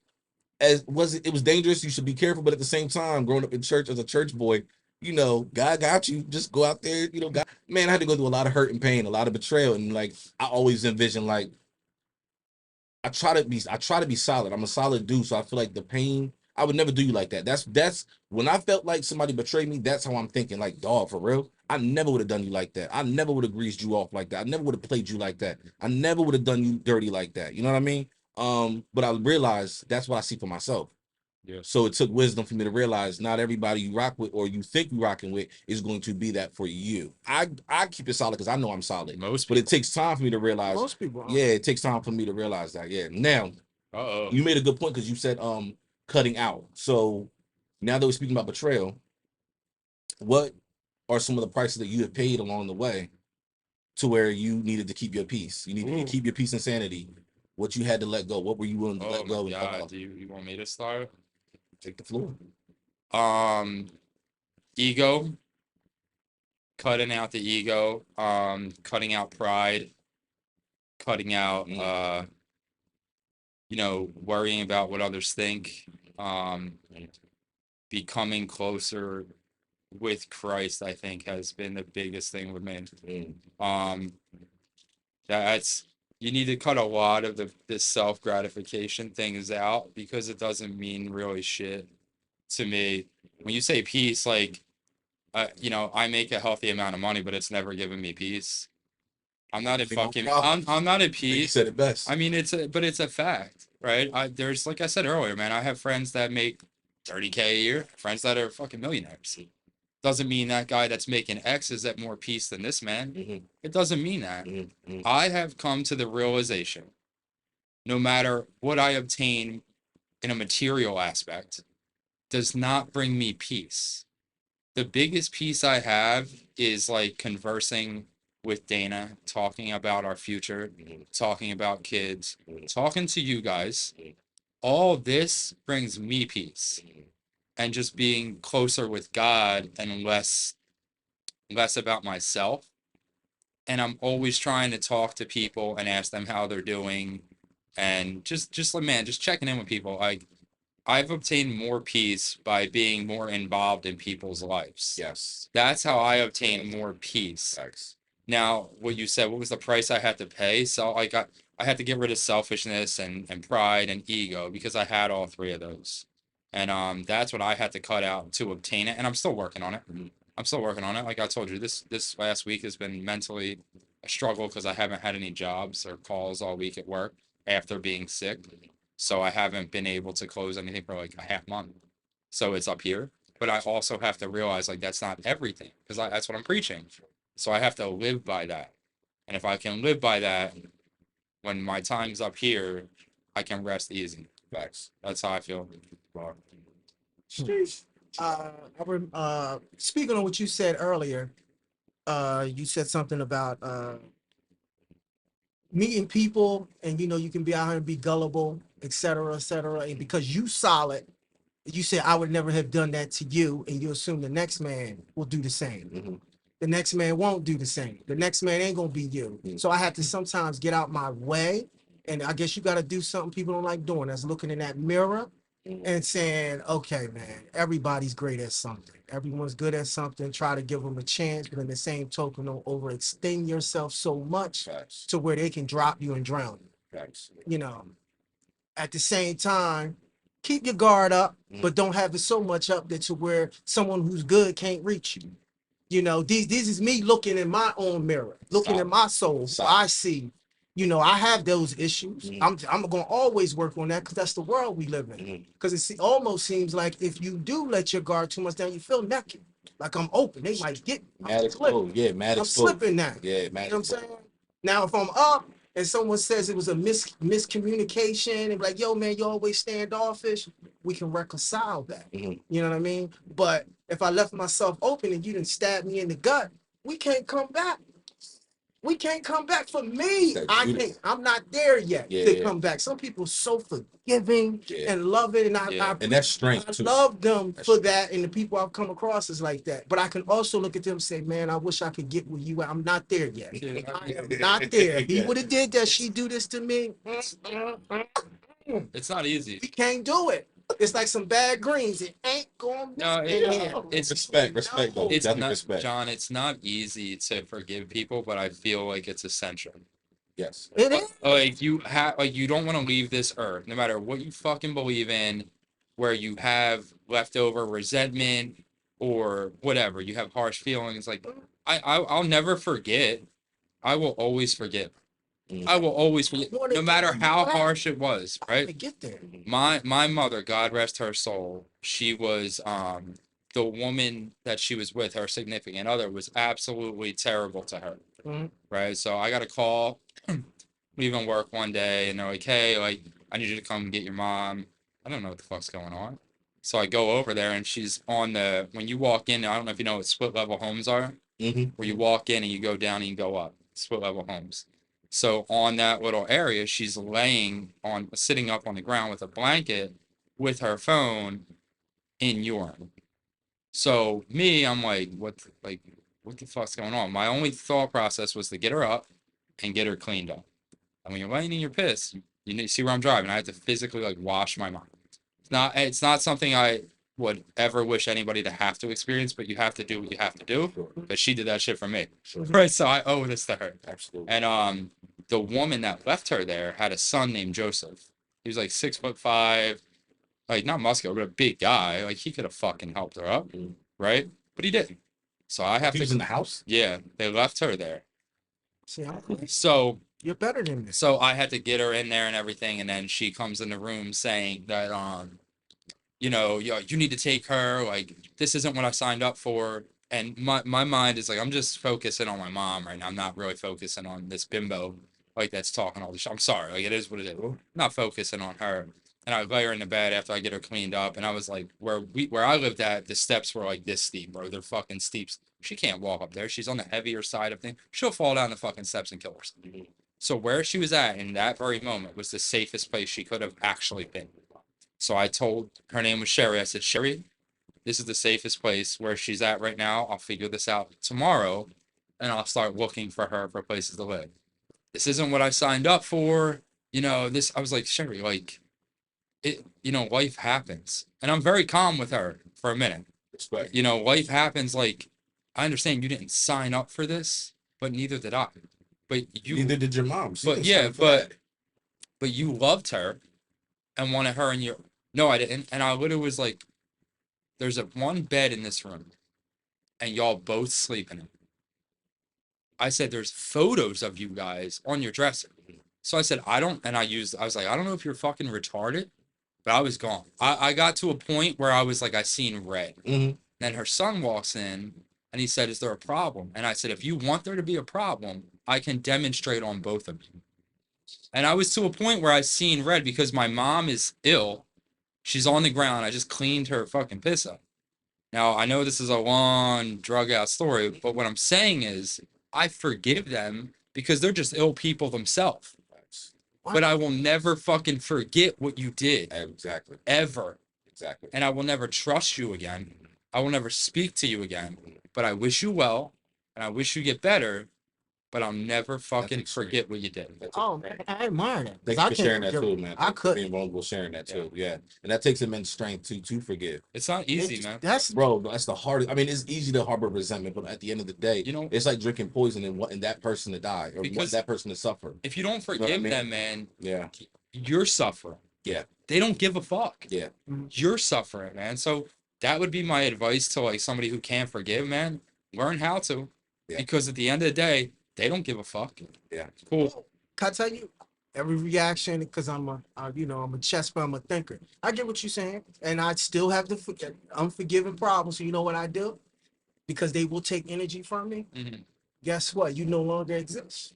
it was dangerous. You should be careful, but at the same time, growing up in church as a church boy, you know, God got you. Just go out there, you know. God, man, I had to go through a lot of hurt and pain, a lot of betrayal, and like I always envision like. I try to be solid. I'm a solid dude, so I feel like the pain, I would never do you like that. That's when I felt like somebody betrayed me, that's how I'm thinking. Like, dog, for real, I never would have done you like that. I never would have greased you off like that. I never would have played you like that. I never would have done you dirty like that. You know what I mean? But I realized that's what I see for myself. Yeah. So it took wisdom for me to realize not everybody you rock with or you think you're rocking with is going to be that for you. I keep it solid because I know I'm solid. But it takes time for me to realize. Most people. Yeah, it takes time for me to realize that. Yeah. Now, you made a good point because you said cutting out. So now that we're speaking about betrayal, what are some of the prices that you have paid along the way to where you needed to keep your peace? You needed to keep your peace and sanity. What you had to let go? What were you willing to let go? God, do you want me to start? Take the floor. Ego. Cutting out the ego. Cutting out pride. cutting out, worrying about what others think, becoming closer with Christ, I think has been the biggest thing with me. That's you need to cut a lot of this self gratification things out because it doesn't mean really shit to me. When you say peace, like, I make a healthy amount of money, but it's never given me peace. I'm not at fucking. I'm not at peace. You said it best. I mean, it's a fact, right? There's like I said earlier, man. I have friends that make 30K a year, friends that are fucking millionaires. Doesn't mean that guy that's making X is at more peace than this man. It doesn't mean that. I have come to the realization, no matter what I obtain in a material aspect, does not bring me peace. The biggest peace I have is like conversing with Dana, talking about our future, talking about kids, talking to you guys. All this brings me peace. And just being closer with God and less about myself. And I'm always trying to talk to people and ask them how they're doing. And just like, man, just checking in with people. Like, I've obtained more peace by being more involved in people's lives. Yes. That's how I obtain more peace. Thanks. Now, what you said, what was the price I had to pay? So I had to get rid of selfishness and pride and ego because I had all three of those. And that's what I had to cut out to obtain it. And I'm still working on it. I'm still working on it. Like I told you, this last week has been mentally a struggle because I haven't had any jobs or calls all week at work after being sick. So I haven't been able to close anything for like a half month. So it's up here. But I also have to realize like that's not everything because that's what I'm preaching. So I have to live by that. And if I can live by that, when my time's up here, I can rest easy. Facts. That's how I feel. Speaking on what you said earlier, you said something about meeting people, and you can be out here and be gullible, etc., etc. And because you solid, you said I would never have done that to you, and you assume the next man will do the same. The next man won't do the same. The next man ain't gonna be you. So I have to sometimes get out my way, and I guess you got to do something people don't like doing. That's looking in that mirror and saying, okay, man, everybody's great at something. Everyone's good at something. Try to give them a chance, but in the same token, don't overextend yourself so much to where they can drop you and drown you. At the same time, keep your guard up, but don't have it so much up that to where someone who's good can't reach you. This is me looking in my own mirror, looking in my soul. So I see, I have those issues. I'm going to always work on that because that's the world we live in. Because it almost seems like if you do let your guard too much down, you feel naked. Like I'm open. They might get mad exposed. Yeah, mad exposed. I'm slipping now. Yeah, mad. You know what I'm saying? Now, if I'm up and someone says it was a miscommunication and like, yo, man, you always standoffish, we can reconcile that. You know what I mean? But if I left myself open and you didn't stab me in the gut, we can't come back. We can't come back. For me, I'm not there yet to come back. Some people are so forgiving and love it, and and that's strength too. I love them for that, and the people I've come across is like that. But I can also look at them and say, man, I wish I could get where you are. I'm not there yet. I am not there. If he would have did that, she do this to me. It's not easy. We can't do it. It's like some bad greens. It ain't going. No, it's respect though. It's not, respect. John. It's not easy to forgive people, but I feel like it's essential. Yes, it is. Like you don't want to leave this earth, no matter what you fucking believe in, where you have leftover resentment or whatever. You have harsh feelings. Like I'll never forget. I will always forgive. I will always forget, no matter how harsh it was, right? Get there. My mother, God rest her soul, she was the woman that she was with, her significant other, was absolutely terrible to her. Right? So I got a call leaving work one day and they're like, hey, like, I need you to come get your mom. I don't know what the fuck's going on. So I go over there and she's on when you walk in, I don't know if you know what split level homes are, where you walk in and you go down and you go up, split level homes. So on that little area, she's sitting up on the ground with a blanket with her phone in urine. So I'm like, what the fuck's going on? My only thought process was to get her up and get her cleaned up. And when you're laying in your piss, you need to see where I'm driving. I have to physically like wash my mind. It's not something I would ever wish anybody to have to experience, but you have to do what you have to do. Sure. But she did that shit for me. Sure. Right. So I owe this to her. Absolutely. And the woman that left her there had a son named Joseph. He was like 6'5", like not muscular, but a big guy. Like he could have fucking helped her up, right? But he didn't. So I have He to. was in the house? Yeah, they left her there. See, So you're better than this. so I had to get her in there and everything, and then she comes in the room saying that you know, you need to take her. Like this isn't what I signed up for. And my mind is like, I'm just focusing on my mom right now. I'm not really focusing on this bimbo like that's talking all this shit. I'm sorry, like it is what it is. I'm not focusing on her. And I lay her in the bed after I get her cleaned up, and I was like, where I lived at, the steps were like this steep, bro. They're fucking steep. She can't walk up there. She's on the heavier side of things. She'll fall down the fucking steps and kill herself. So where she was at in that very moment was the safest place she could have actually been. So I told her name was Sherry. I said, Sherry, this is the safest place where she's at right now. I'll figure this out tomorrow, and I'll start looking for her for places to live. This isn't what I signed up for. You know, I was like, Sherry, like, life happens. And I'm very calm with her for a minute. Respect. Life happens. Like, I understand you didn't sign up for this, but neither did I. But neither did your mom. But you loved her and wanted her in your. No, I didn't. And I literally was like, there's one bed in this room, and y'all both sleep in it. I said, there's photos of you guys on your dresser. So I said, I was like, I don't know if you're fucking retarded, but I was gone. I got to a point where I was like, I seen red. Mm-hmm. Then her son walks in, and he said, is there a problem? And I said, if you want there to be a problem, I can demonstrate on both of you. And I was to a point where I seen red because my mom is ill. She's on the ground. I just cleaned her fucking piss up. Now, I know this is a long, drug-out story, but what I'm saying is I forgive them because they're just ill people themselves. But I will never fucking forget what you did. Exactly. Ever. Exactly. And I will never trust you again. I will never speak to you again. But I wish you well, and I wish you get better, but I'll never fucking forget what you did. Oh, man, I admire that. Thank you for sharing that too, man. I could being vulnerable, sharing that too. Yeah. And that takes immense strength to forgive. It's not easy, man. That's the hardest. I mean, it's easy to harbor resentment, but at the end of the day, it's like drinking poison and wanting that person to die or want that person to suffer. If you don't forgive them, man, you're suffering. Yeah. They don't give a fuck. Yeah. You're suffering, man. So that would be my advice to like somebody who can't forgive, man. Learn how to. Yeah. Because at the end of the day, they don't give a fuck. Yeah. Cool. Can I tell you, every reaction, because I'm a chess player, I'm a thinker. I get what you're saying, and I still have the unforgiving problems. So you know what I do? Because they will take energy from me. Mm-hmm. Guess what? You no longer exist.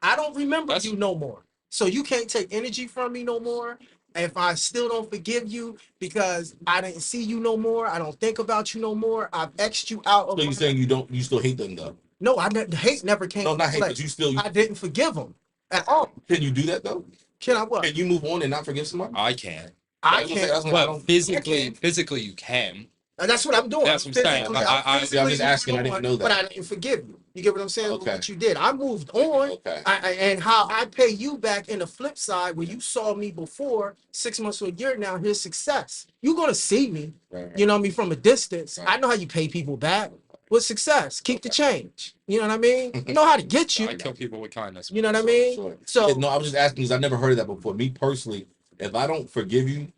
I don't remember you no more. So you can't take energy from me no more. If I still don't forgive you because I didn't see you no more, I don't think about you no more. I've X'd you out. So you're saying you still hate them though? No, the hate never came. No, not hate, but you still. I didn't forgive them at all. Can you do that though? Can I what? Can you move on and not forgive somebody? I can't. I can't. Well, physically you can. That's what I'm doing. That's what I'm saying. I'm just asking. I didn't know that. But I didn't forgive you. You get what I'm saying? Okay. What you did. I moved on. Okay. And how I pay you back in the flip side, where you saw me before 6 months to a year now, here's success. You're going to see me, you know what I mean, from a distance. I know how you pay people back. With success, keep the change. You know what I mean? You know how to get you. I kill people with kindness. You know what I mean? Sure. So no, I was just asking because I've never heard of that before. Me personally, if I don't forgive you,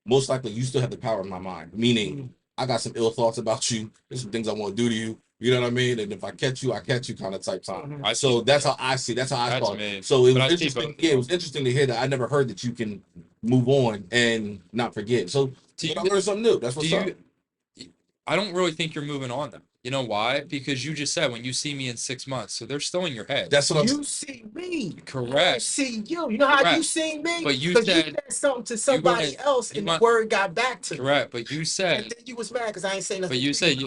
most likely you still have the power in my mind. Meaning, I got some ill thoughts about you. There's some things I want to do to you. You know what I mean? And if I catch you, I catch you kind of type time. So that's how I see. That's how I thought. So it was interesting. Yeah, it was interesting to hear that. I never heard that you can move on and not forget. So I learned something new. That's what's up. I don't really think you're moving on though. You know why? Because you just said when you see me in 6 months, so they're still in your head. That's what you see me. Correct. I see you. You know how you see me? But you said something to somebody else, and the word got back to me. Correct. But you said. And then you was mad because I ain't saying nothing. But you said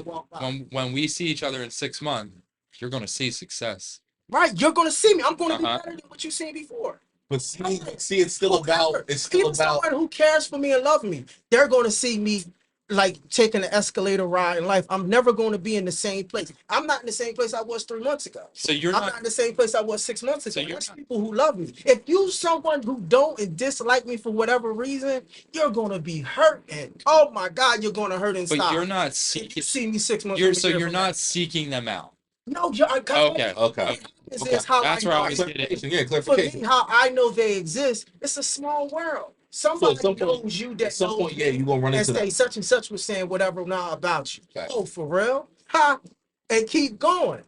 when we see each other in 6 months, you're gonna see success. Right. You're gonna see me. I'm gonna be better than what you seen before. But see, it's still about. It's still about someone who cares for me and love me. They're gonna see me like taking an escalator ride in life. I'm never going to be in the same place. I'm not in the same place I was 3 months ago. So you're I'm not. not in the same place I was 6 months So ago. you're That's not. people who love me. If you someone who don't and dislike me for whatever reason, you're gonna be hurt. And oh my God, you're gonna hurt But inside. you're not If you seeking. see me 6 months You're from a so year you're from not now. seeking them out. No, I Okay. Okay. This Okay. is how That's I where I know. was Clarification. getting. Yeah, For clarification. me, how I know they exist, it's a small world. So at Somebody some point, knows you at that some knows point, yeah, me you gonna run and into say that. such and such was saying whatever now about you. Fact. Oh, for real? Ha! And keep going.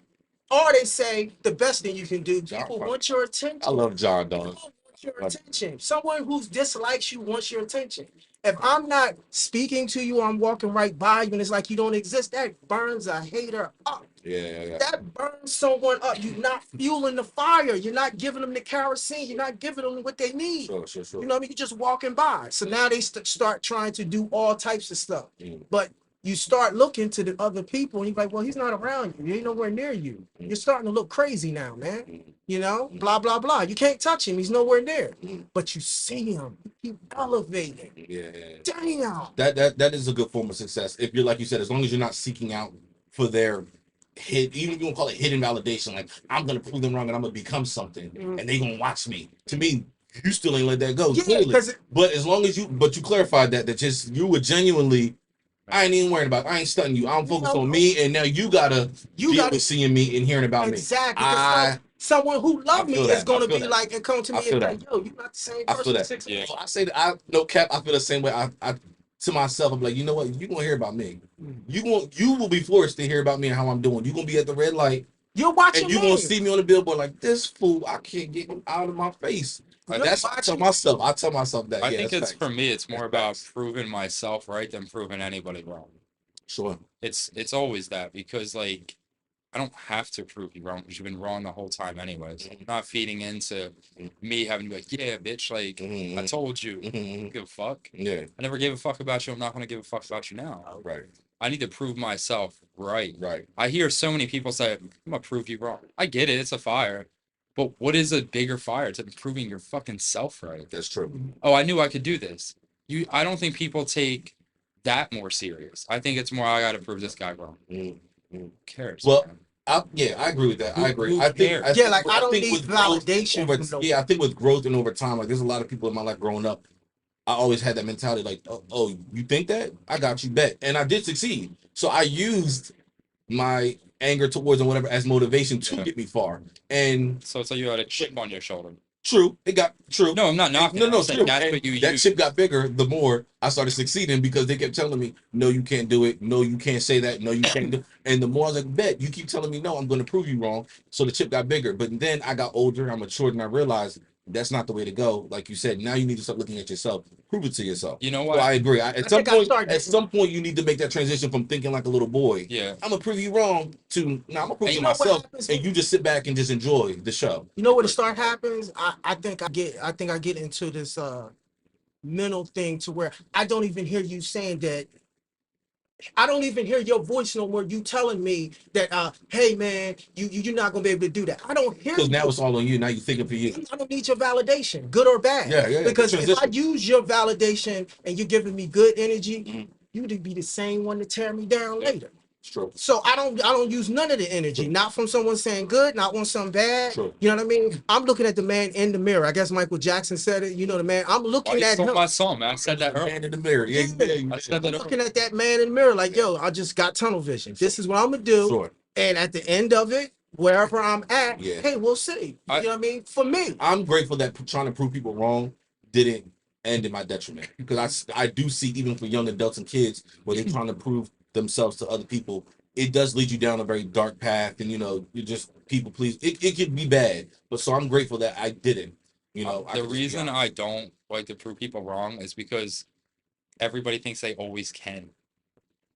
Or they say the best thing you can do, John, people bro. want your I attention. love John, dog. People want your attention. Someone who dislikes you wants your attention. If I'm not speaking to you, I'm walking right by you, and it's like you don't exist, that burns a hater up. Yeah. That burns someone up. You're not fueling the fire. You're not giving them the kerosene. You're not giving them what they need. Sure. You know what I mean? You're just walking by. So now they start trying to do all types of stuff. But you start looking to the other people and you're like, well, he's not around you. He ain't nowhere near you. You're starting to look crazy now, man. You know, blah, blah, blah. You can't touch him. He's nowhere near. But you see him. You keep elevating. Yeah. Damn. That is a good form of success. If you're like you said, as long as you're not seeking out for their even if you want to call it hidden validation, like I'm gonna prove them wrong and I'm gonna become something and they gonna watch me. To me, you still ain't let that go. Yeah, Clearly. because But as long as you clarified that just you were genuinely, I ain't even worried about. I ain't stunting you. I'm focused on me, and now you gotta deal with seeing me and hearing about exactly. me. Someone who love me feel is that. going I to feel be that. like and come to I me feel and that. like, yo, you're not the same I feel person that. 6 months. I say that I no cap. I feel the same way. I to myself. I'm like, you know what? You gonna hear about me. You will be forced to hear about me and how I'm doing. You gonna be at the red light You're watching and you me. gonna see me on the billboard like this fool. I can't get him out of my face. You're That's what I tell myself. I tell myself that. I Yeah, think that's it's facts. for me. It's more That's about facts. proving myself right than proving anybody wrong. Sure. It's always that because like I don't have to prove you wrong because you've been wrong the whole time anyways. I'm not feeding into me having to be like, yeah, bitch, like I told you. I don't give a fuck. Yeah. I never gave a fuck about you. I'm not gonna give a fuck about you now. Right. I need to prove myself right. Right. I hear so many people say, I'm gonna prove you wrong. I get it, it's a fire. But what is a bigger fire to proving your fucking self right? That's true. Oh, I knew I could do this. I don't think people take that more serious. I think it's more I gotta prove this guy wrong. Who cares? Well, man? I agree with that. I agree. Who I think, cares? Yeah, like, I don't think need with growth validation over, from no yeah, I think with growth and over time, like there's a lot of people in my life growing up. I always had that mentality, like, oh, you think that? I got you bet, and I did succeed. So I used my anger towards and whatever as motivation to get me far. And So it's like you had a chip on your shoulder. true, it got true. No, I'm not knocking. No, I'm saying true. that's And what you that use. chip got bigger the more I started succeeding because they kept telling me, no, you can't do it. No, you can't say that. No, you can't do. And the more I was like, bet, you keep telling me no, I'm going to prove you wrong. So the chip got bigger. But then I got older, I matured, and I realized that's not the way to go. Like you said, now you need to start looking at yourself. Prove it to yourself. You know So what? I agree. At think I started- some point, you need to make that transition from thinking like a little boy. Yeah. I'm gonna prove you wrong to now. I'm gonna prove And you you know what myself, happens and when- you just sit back and just enjoy the show. You know what the start happens? I think I get into this mental thing to where I don't even hear you saying that. I don't even hear your voice no more. You telling me that, hey man, you're not gonna be able to do that. I don't hear Because you. now it's all on you. Now you're thinking for you. I don't need your validation, good or bad. Yeah. Because if I Transition. use your validation and you're giving me good energy, Mhm. you'd be the same one to tear me down later. It's true. So I don't use none of the energy, True. not from someone saying good, not from something bad. True. You know what I mean? I'm looking at the man in the mirror. I guess Michael Jackson said it. You know the man. I'm Why looking you at stole him. my song, man? I said that earlier. Man in the mirror. Yeah. I said that I'm looking at that man in the mirror like, yo, I just got tunnel vision. This is what I'm gonna do. Sure. And at the end of it, wherever I'm at, Yeah. hey, we'll see. You know what I mean? For me. I'm grateful that trying to prove people wrong didn't end in my detriment because I do see even for young adults and kids where they're trying to prove themselves to other people, it does lead you down a very dark path, and you just people please. It could be bad, but so I'm grateful that I didn't. The reason I don't like to prove people wrong is because everybody thinks they always can.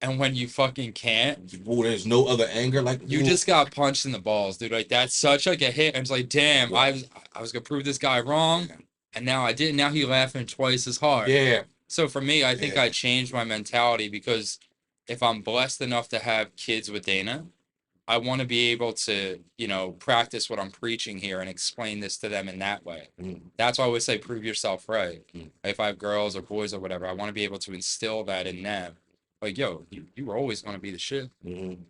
And when you fucking can't, there's no other anger like you just got punched in the balls, dude. Like that's such like a hit. And it's like, damn, Yeah. I was gonna prove this guy wrong, and now I didn't. Now he laughing twice as hard. Yeah. So for me, I think Yeah. I changed my mentality because if I'm blessed enough to have kids with Dana, I want to be able to, practice what I'm preaching here and explain this to them in that way. That's why I always say, prove yourself right. If I have girls or boys or whatever, I want to be able to instill that in them Like, yo, you were always going to be the shit.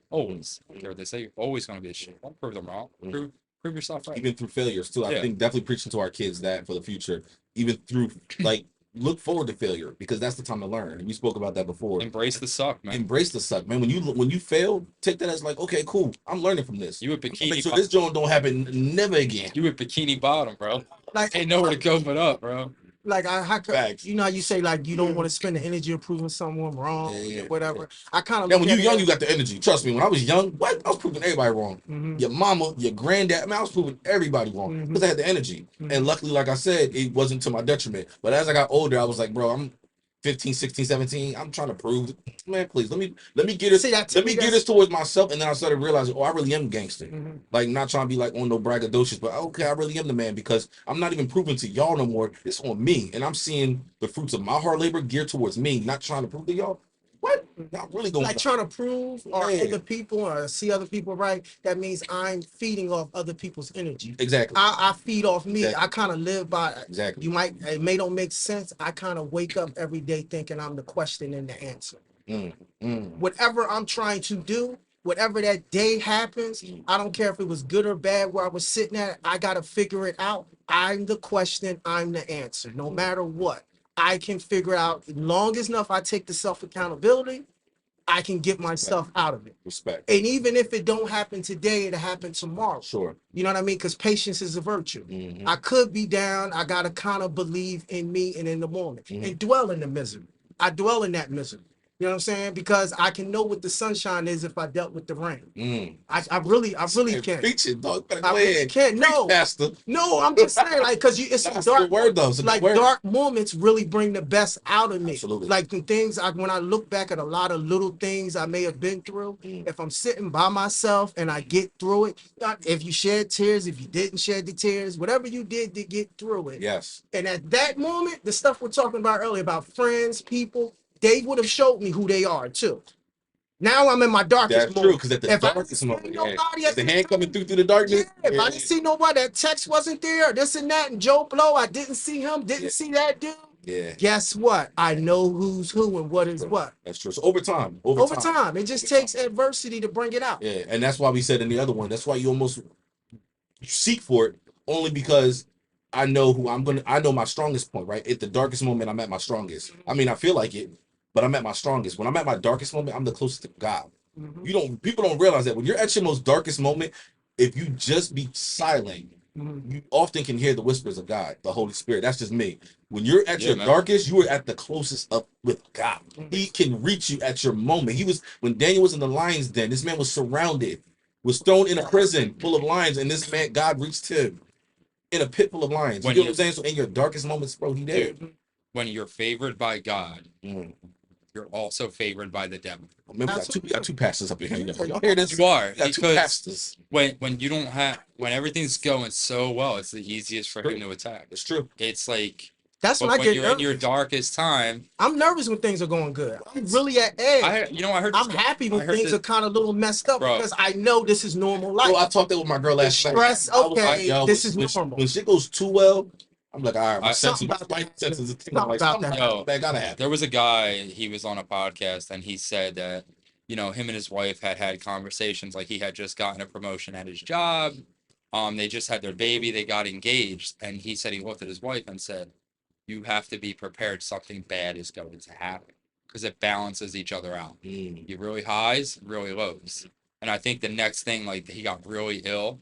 Always. I don't care what they say. You're always going to be the shit. Don't prove them wrong. Prove yourself right. Even through failures too. I Yeah. think definitely preaching to our kids that for the future, even through like look forward to failure because that's the time to learn. We spoke about that before. Embrace the suck, man. Embrace the suck, man. When you fail, take that as like, okay, cool. I'm learning from this. You a bikini. So this joint don't happen never again. You a bikini bottom, bro. Like, Ain't nowhere to go but up, bro. Like how could, Facts. you know how you say like you don't want to spend the energy of proving someone wrong, Yeah. whatever. I kind of Yeah, when you're young, you got the energy. Trust me. When I was young, what? I was proving everybody wrong. Mhm. Your mama, your granddad. I mean, I was proving everybody wrong because I had the energy. And luckily, like I said, it wasn't to my detriment. But as I got older, I was like, bro, I'm 15, 16, 17. I'm trying to prove, man, please let me get this. See, Let me get this towards myself. And then I started realizing, oh, I really am gangster. Like not trying to be like on no braggadocious, but okay, I really am the man because I'm not even proving to y'all no more. It's on me. And I'm seeing the fruits of my hard labor geared towards me, not trying to prove to y'all. What? Y'all really going like trying to prove or Yeah. other people or see other people right. That means I'm feeding off other people's energy. Exactly. I feed off me. Exactly. I kind of live by. Exactly. It may don't make sense. I kind of wake up every day thinking I'm the question and the answer. Whatever I'm trying to do, whatever that day happens, I don't care if it was good or bad where I was sitting at, I got to figure it out. I'm the question, I'm the answer. No matter what, I can figure out, long as enough I take the self-accountability, I can get myself out of it. Respect. And even if it don't happen today, it'll happen tomorrow. Sure. You know what I mean? Because patience is a virtue. I could be down. I got to kind of believe in me and in the moment and dwell in the misery. I dwell in that misery. You know what I'm saying? Because I can know what the sunshine is if I dealt with the rain. I really can. Preaching, dog. Better I go really ahead. can. No, Pastor. no, I'm just saying, like, because it's That's a a dark good word, though. It's a good like word. dark moments really bring the best out of me. Absolutely. Like the things when I look back at a lot of little things I may have been through, if I'm sitting by myself and I get through it, if you shed tears, if you didn't shed the tears, whatever you did to get through it. Yes. And at that moment, the stuff we're talking about earlier about friends, people, they would have showed me who they are too. Now I'm in my darkest That's moment. true, because at the If I darkest didn't see moment, nobody the hand coming through the darkness. if I didn't see nobody, that text wasn't there, this and that, and Joe Blow, I didn't see him, didn't see that dude. Yeah. Guess what? I know who's who and what is what. That's true. So over time, It just takes adversity to bring it out. Yeah, and that's why we said in the other one. That's why you almost seek for it, only because I know I know my strongest point, right? At the darkest moment, I'm at my strongest. I mean, I feel like it, but I'm at my strongest. When I'm at my darkest moment, I'm the closest to God. People don't realize that when you're at your most darkest moment, if you just be silent, you often can hear the whispers of God, the Holy Spirit. That's just me. When you're at your darkest, you are at the closest up with God. He can reach you at your moment. When Daniel was in the lion's den, this man was surrounded, was thrown in a prison full of lions, and this man, God reached him in a pit full of lions. You know what I'm saying? So in your darkest moments, bro, he there. When you're favored by God, you're also favored by the devil. Remember, we got two pastors up here. Y'all hear this? You are, got two because pastors. when everything's going so well, it's the easiest for him to attack. It's true. It's like that's when you're in your darkest time. I'm nervous when things are going good. I'm really at edge. I heard. I'm happy when things are kind of a little messed up because I know this is normal life. Bro, I talked that with my girl last night. Stress, okay, this is normal. When shit goes too well, I'm like, all right, my senses gotta happen. There was a guy, he was on a podcast, and he said that, him and his wife had conversations, like he had just gotten a promotion at his job. They just had their baby, they got engaged, and he said he looked at his wife and said, you have to be prepared something bad is going to happen, because it balances each other out. You really highs, really lows. And I think the next thing, like, he got really ill.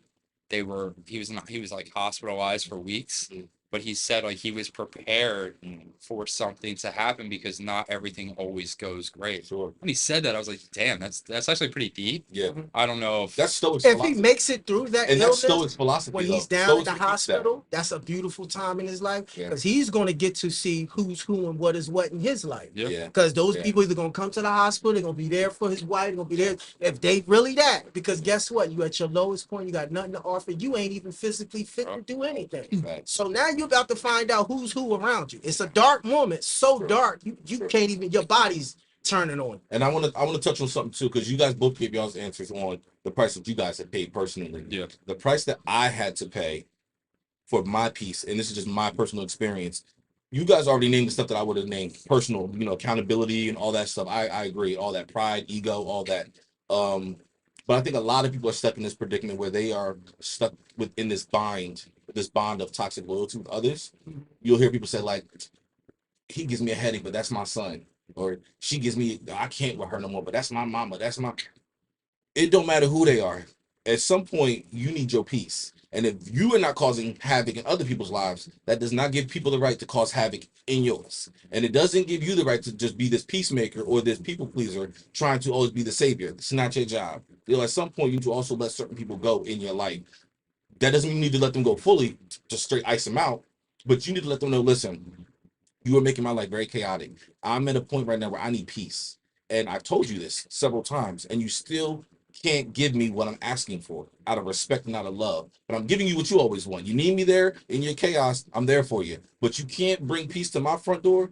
He was like hospitalized for weeks. But he said like he was prepared for something to happen because not everything always goes great. Sure. When he said that, I was like, damn, that's actually pretty deep. Yeah. I don't know if that's Stoic philosophy. If he makes it through that and illness, that's Stoic philosophy. When he's down in the hospital, that's a beautiful time in his life because he's going to get to see who's who and what is what in his life. Yeah. Because those people either going to come to the hospital, they're going to be there for his wife, they're going to be there if they really that. Because guess what? You at your lowest point, you got nothing to offer. You ain't even physically fit to do anything. Right. So now you're about to find out who's who around you. It's a dark moment, so dark you can't even, your body's turning on. And I want to touch on something too, because you guys both gave y'all's answers on the price that you guys have paid personally. Yeah. The price that I had to pay for my piece, and this is just my personal experience, you guys already named the stuff that I would have named personal, accountability and all that stuff. I agree. All that pride, ego, all that. Um, but I think a lot of people are stuck in this predicament where they are stuck within this bond of toxic loyalty with others. You'll hear people say like, he gives me a headache, but that's my son. Or she gives me, I can't with her no more, but that's my mama. It don't matter who they are. At some point, you need your peace. And if you are not causing havoc in other people's lives, that does not give people the right to cause havoc in yours. And it doesn't give you the right to just be this peacemaker or this people pleaser trying to always be the savior. It's not your job. At some point, you need to also let certain people go in your life. That doesn't mean you need to let them go fully, just straight ice them out. But you need to let them know, listen, you are making my life very chaotic. I'm at a point right now where I need peace. And I've told you this several times, and you still can't give me what I'm asking for out of respect and out of love. But I'm giving you what you always want. You need me there in your chaos, I'm there for you. But you can't bring peace to my front door.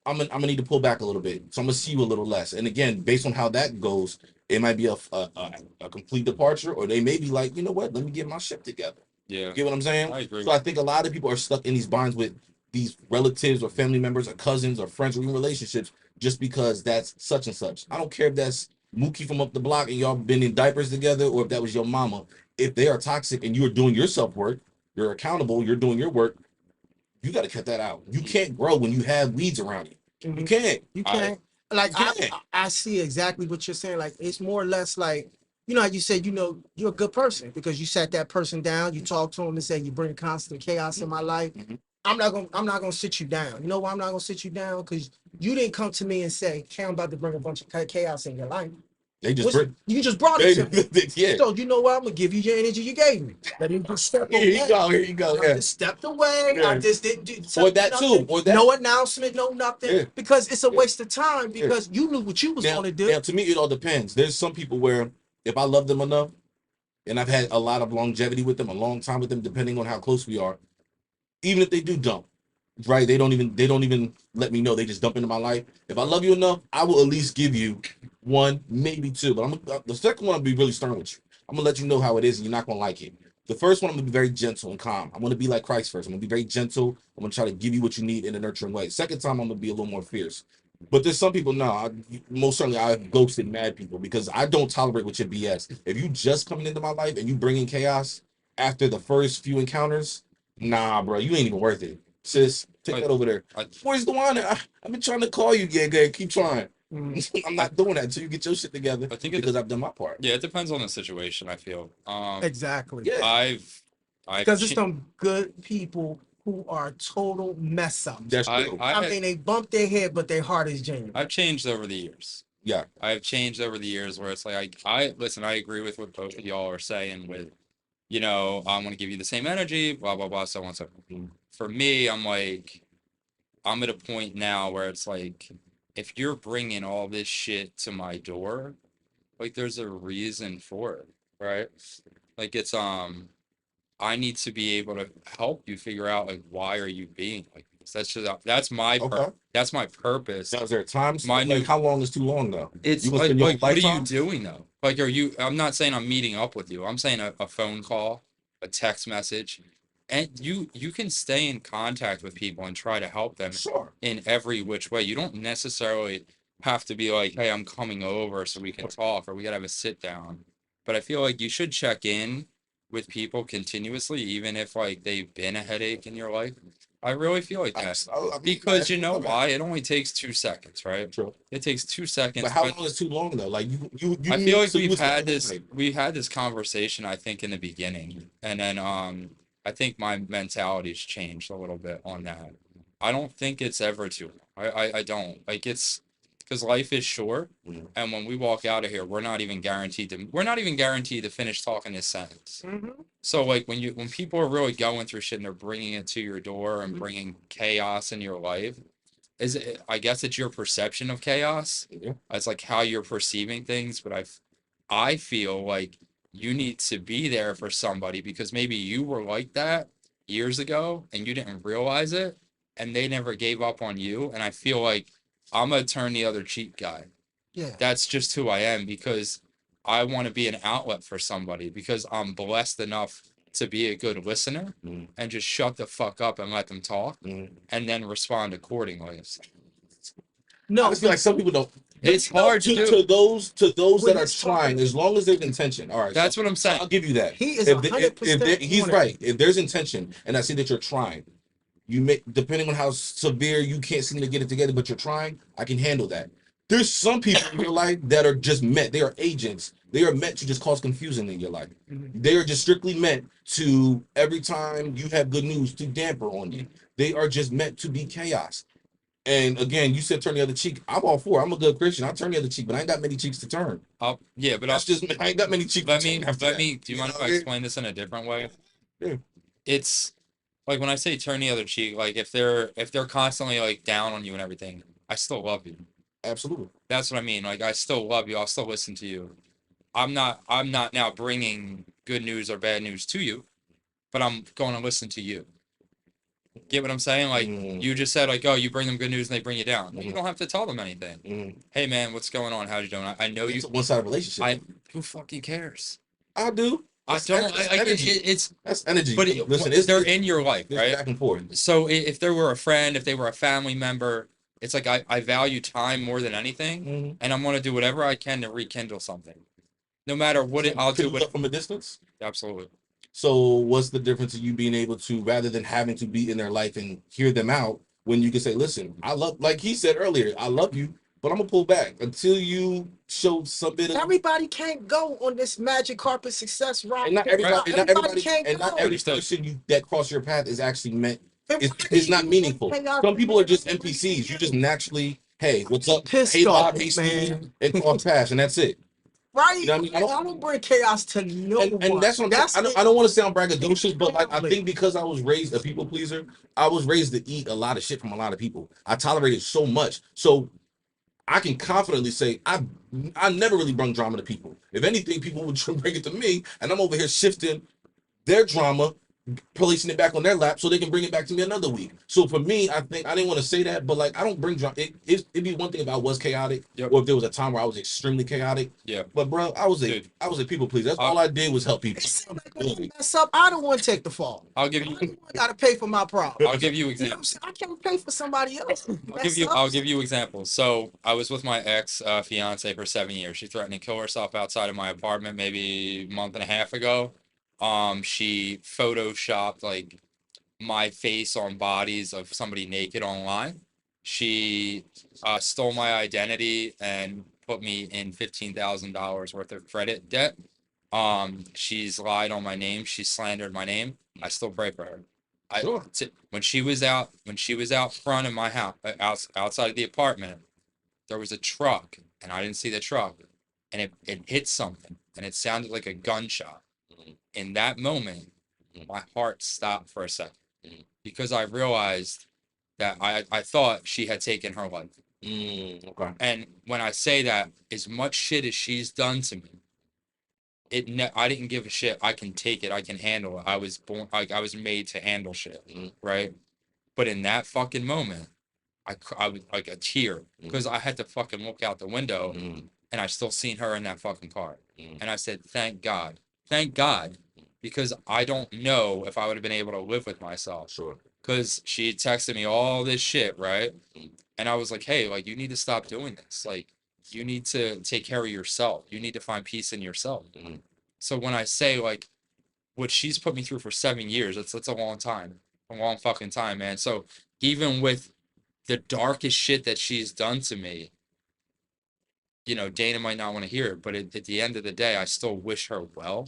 I'm gonna need to pull back a little bit. So I'm gonna see you a little less. And again, based on how that goes, it might be a complete departure, or they may be like, you know what, let me get my shit together. Yeah, You get what I'm saying? I agree. So I think a lot of people are stuck in these binds with these relatives or family members or cousins or friends or even relationships just because that's such and such. I don't care if that's Mookie from up the block and y'all been in diapers together, or if that was your mama. If they are toxic and you're doing your self work, you're accountable, you're doing your work, you got to cut that out. You can't grow when you have weeds around you. You can't. You can't. Like You can't. I see exactly what you're saying. Like it's more or less like, how you said, you're a good person because you sat that person down, you talked to him and said you bring constant chaos in my life. Mhm. I'm not gonna sit you down. You know why I'm not gonna sit you down? Because you didn't come to me and say, "Hey, I'm about to bring a bunch of chaos in your life." They just You just brought it to me. yeah. So you know what? I'm gonna give you your energy you gave me. Let me just step Here away. you go. Here you go. I Yeah. just stepped away. Yeah. I just didn't do Or that nothing. too. Or that. No announcement, no nothing. Yeah. Because it's a Yeah. waste of time Yeah. because you knew what you was Now, gonna do. now, to me, it all depends. There's some people where if I love them enough and I've had a lot of longevity with them, a long time with them, depending on how close we are, even if they do dump, right? They don't even let me know. They just dump into my life. If I love you enough, I will at least give you one, maybe two. But the second one, I'll be really stern with you. I'm gonna let you know how it is, and you're not gonna like it. The first one, I'm gonna be very gentle and calm. I'm gonna be like Christ first. I'm gonna be very gentle. I'm gonna try to give you what you need in a nurturing way. Second time, I'm gonna be a little more fierce. But there's some people, no, most certainly I've ghosted mad people because I don't tolerate with your BS. If you just coming into my life and you bringing chaos after the first few encounters, nah, bro, you ain't even worth it. Sis, take that over there. Where's the one? I've been trying to call you. Yeah, good. Keep trying. I'm not doing that until you get your shit together. I think because I've done my part. Yeah, it depends on the situation, I feel. Exactly. Yeah. I've Because there's some good people who are total mess ups. That's true. I mean, they bump their head, but their heart is genuine. I've changed over the years. Yeah. I've changed over the years where it's like I listen, I agree with what both of y'all are saying with, I'm gonna give you the same energy, blah blah blah, so on and so forth. For me, I'm like, I'm at a point now where it's like, if you're bringing all this shit to my door, like there's a reason for it, right? Like it's I need to be able to help you figure out like why are you being like this. That's my that's my purpose. Now, is there times? My new how long is too long though? It's You gonna like, spend your what are you lifetime? doing though? Like, I'm not saying I'm meeting up with you. I'm saying a phone call, a text message, and you can stay in contact with people and try to help them Sure. in every which way. You don't necessarily have to be like, hey, I'm coming over so we can talk or we gotta have a sit down. But I feel like you should check in with people continuously, even if like they've been a headache in your life. I really feel like that. Because you know why? It only takes 2 seconds, right? True. It takes 2 seconds. But how long is too long though? Like you I feel like so you we had this conversation, I think, in the beginning. And then I think my mentality's changed a little bit on that. I don't think it's ever too long. I don't. Like it's because life is short. Mhm. And when we walk out of here, we're not even guaranteed to finish talking this sentence. Mm-hmm. So like when people are really going through shit and they're bringing it to your door and bringing chaos in your life, I guess it's your perception of chaos. Yeah. It's like how you're perceiving things, but I feel like you need to be there for somebody because maybe you were like that years ago and you didn't realize it and they never gave up on you. And I feel like I'm gonna turn the other cheek guy. Yeah. That's just who I am because I want to be an outlet for somebody because I'm blessed enough to be a good listener Mhm. and just shut the fuck up and let them talk Mhm. and then respond accordingly. No, I just feel like some people don't. It's hard to do. To those When that are he's talking- trying, as long as there's intention. All right, That's so, what I'm so saying. I'll give you that. he is If, the, if 100% he's on it. right, if there's intention, and I see that you're trying, you make depending on how severe you can't seem to get it together, but you're trying. I can handle that. There's some people in your life that are just meant. They are agents. They are meant to just cause confusion in your life. They are just strictly meant to every time you have good news to damper on you. They are just meant to be chaos. And again, you said turn the other cheek. I'm all for it. I'm a good Christian. I turn the other cheek, but I ain't got many cheeks to turn. Yeah, but That's just I ain't got many cheeks. let to me turn after let that. me. Do you mind know if what I I mean? explain this in a different way? Yeah. It's like when I say turn the other cheek, like if they're constantly like down on you and everything, I still love you. Absolutely. That's what I mean. Like I still love you. I'll still listen to you. I'm not now bringing good news or bad news to you, but I'm going to listen to you. Get what I'm saying? Like you just said, like, oh, you bring them good news and they bring you down. You don't have to tell them anything. Hey man, what's going on? How you doing? I know It's you. a one-sided relationship. Who fucking cares? I do. I don't. That's I energy. it's. That's energy. But Listen, they're it's in your life, right? back and forth. So if there were a friend, if they were a family member, it's like I value time more than anything, and I'm gonna do whatever I can to rekindle something, no matter what it. I'll do Could you it look from a distance. absolutely. So what's the difference of you being able to, rather than having to be in their life and hear them out, when you can say, listen, I love, like he said earlier, I love you, but I'm gonna pull back until you show some bit of. Everybody can't go on this magic carpet success ride. And not everybody, and not everybody, can't and go. not every person you that cross your path is actually meant. It's not meaningful. Some people are just NPCs. You just naturally, hey, what's up? Pissed Hey, Bob, off, hey, Steve, man. and cross paths, and that's it. Right? You know what I mean? I don't bring chaos to no one. And that's what I'm saying. I don't want to sound braggadocious, but like I think because I was raised a people pleaser, I was raised to eat a lot of shit from a lot of people. I tolerated so much, so I can confidently say I never really bring drama to people. If anything, people would bring it to me, and I'm over here shifting their drama, placing it back on their lap so they can bring it back to me another week. So for me, I think I didn't want to say that, but like I don't bring drama. It'd be one thing if I was chaotic, or if there was a time where I was extremely chaotic. Yeah. But bro, I was a people pleaser. That's all I did was help people. Mess up, I don't want to take the fall. I'll give you. I gotta pay for my problem. I'll give you You know what I'm examples. saying? I can't pay for somebody else. I'll give you examples. So I was with my ex fiance for 7 years. She threatened to kill herself outside of my apartment maybe a month and a half ago. She photoshopped like my face on bodies of somebody naked online. She stole my identity and put me in $15,000 worth of credit debt. She's lied on my name. She slandered my name. I still pray for her. Sure. When she was out front of my house, outside of the apartment, there was a truck, and I didn't see the truck, and it hit something, and it sounded like a gunshot. In that moment, my heart stopped for a second because I realized that I thought she had taken her life. Okay. And when I say that, as much shit as she's done to me, I didn't give a shit. I can take it. I can handle it. I was born, like I was made to handle shit, right? But in that fucking moment, I was like a tear because I had to fucking look out the window and I still seen her in that fucking car. And I said, thank God, because I don't know if I would have been able to live with myself. Sure. Because she had texted me all this shit, right? And I was like, hey, like you need to stop doing this. Like you need to take care of yourself. You need to find peace in yourself. So when I say like what she's put me through for 7 years, that's a long time, a long fucking time, man. So even with the darkest shit that she's done to me, you know, Dana might not want to hear it, but at the end of the day, I still wish her well.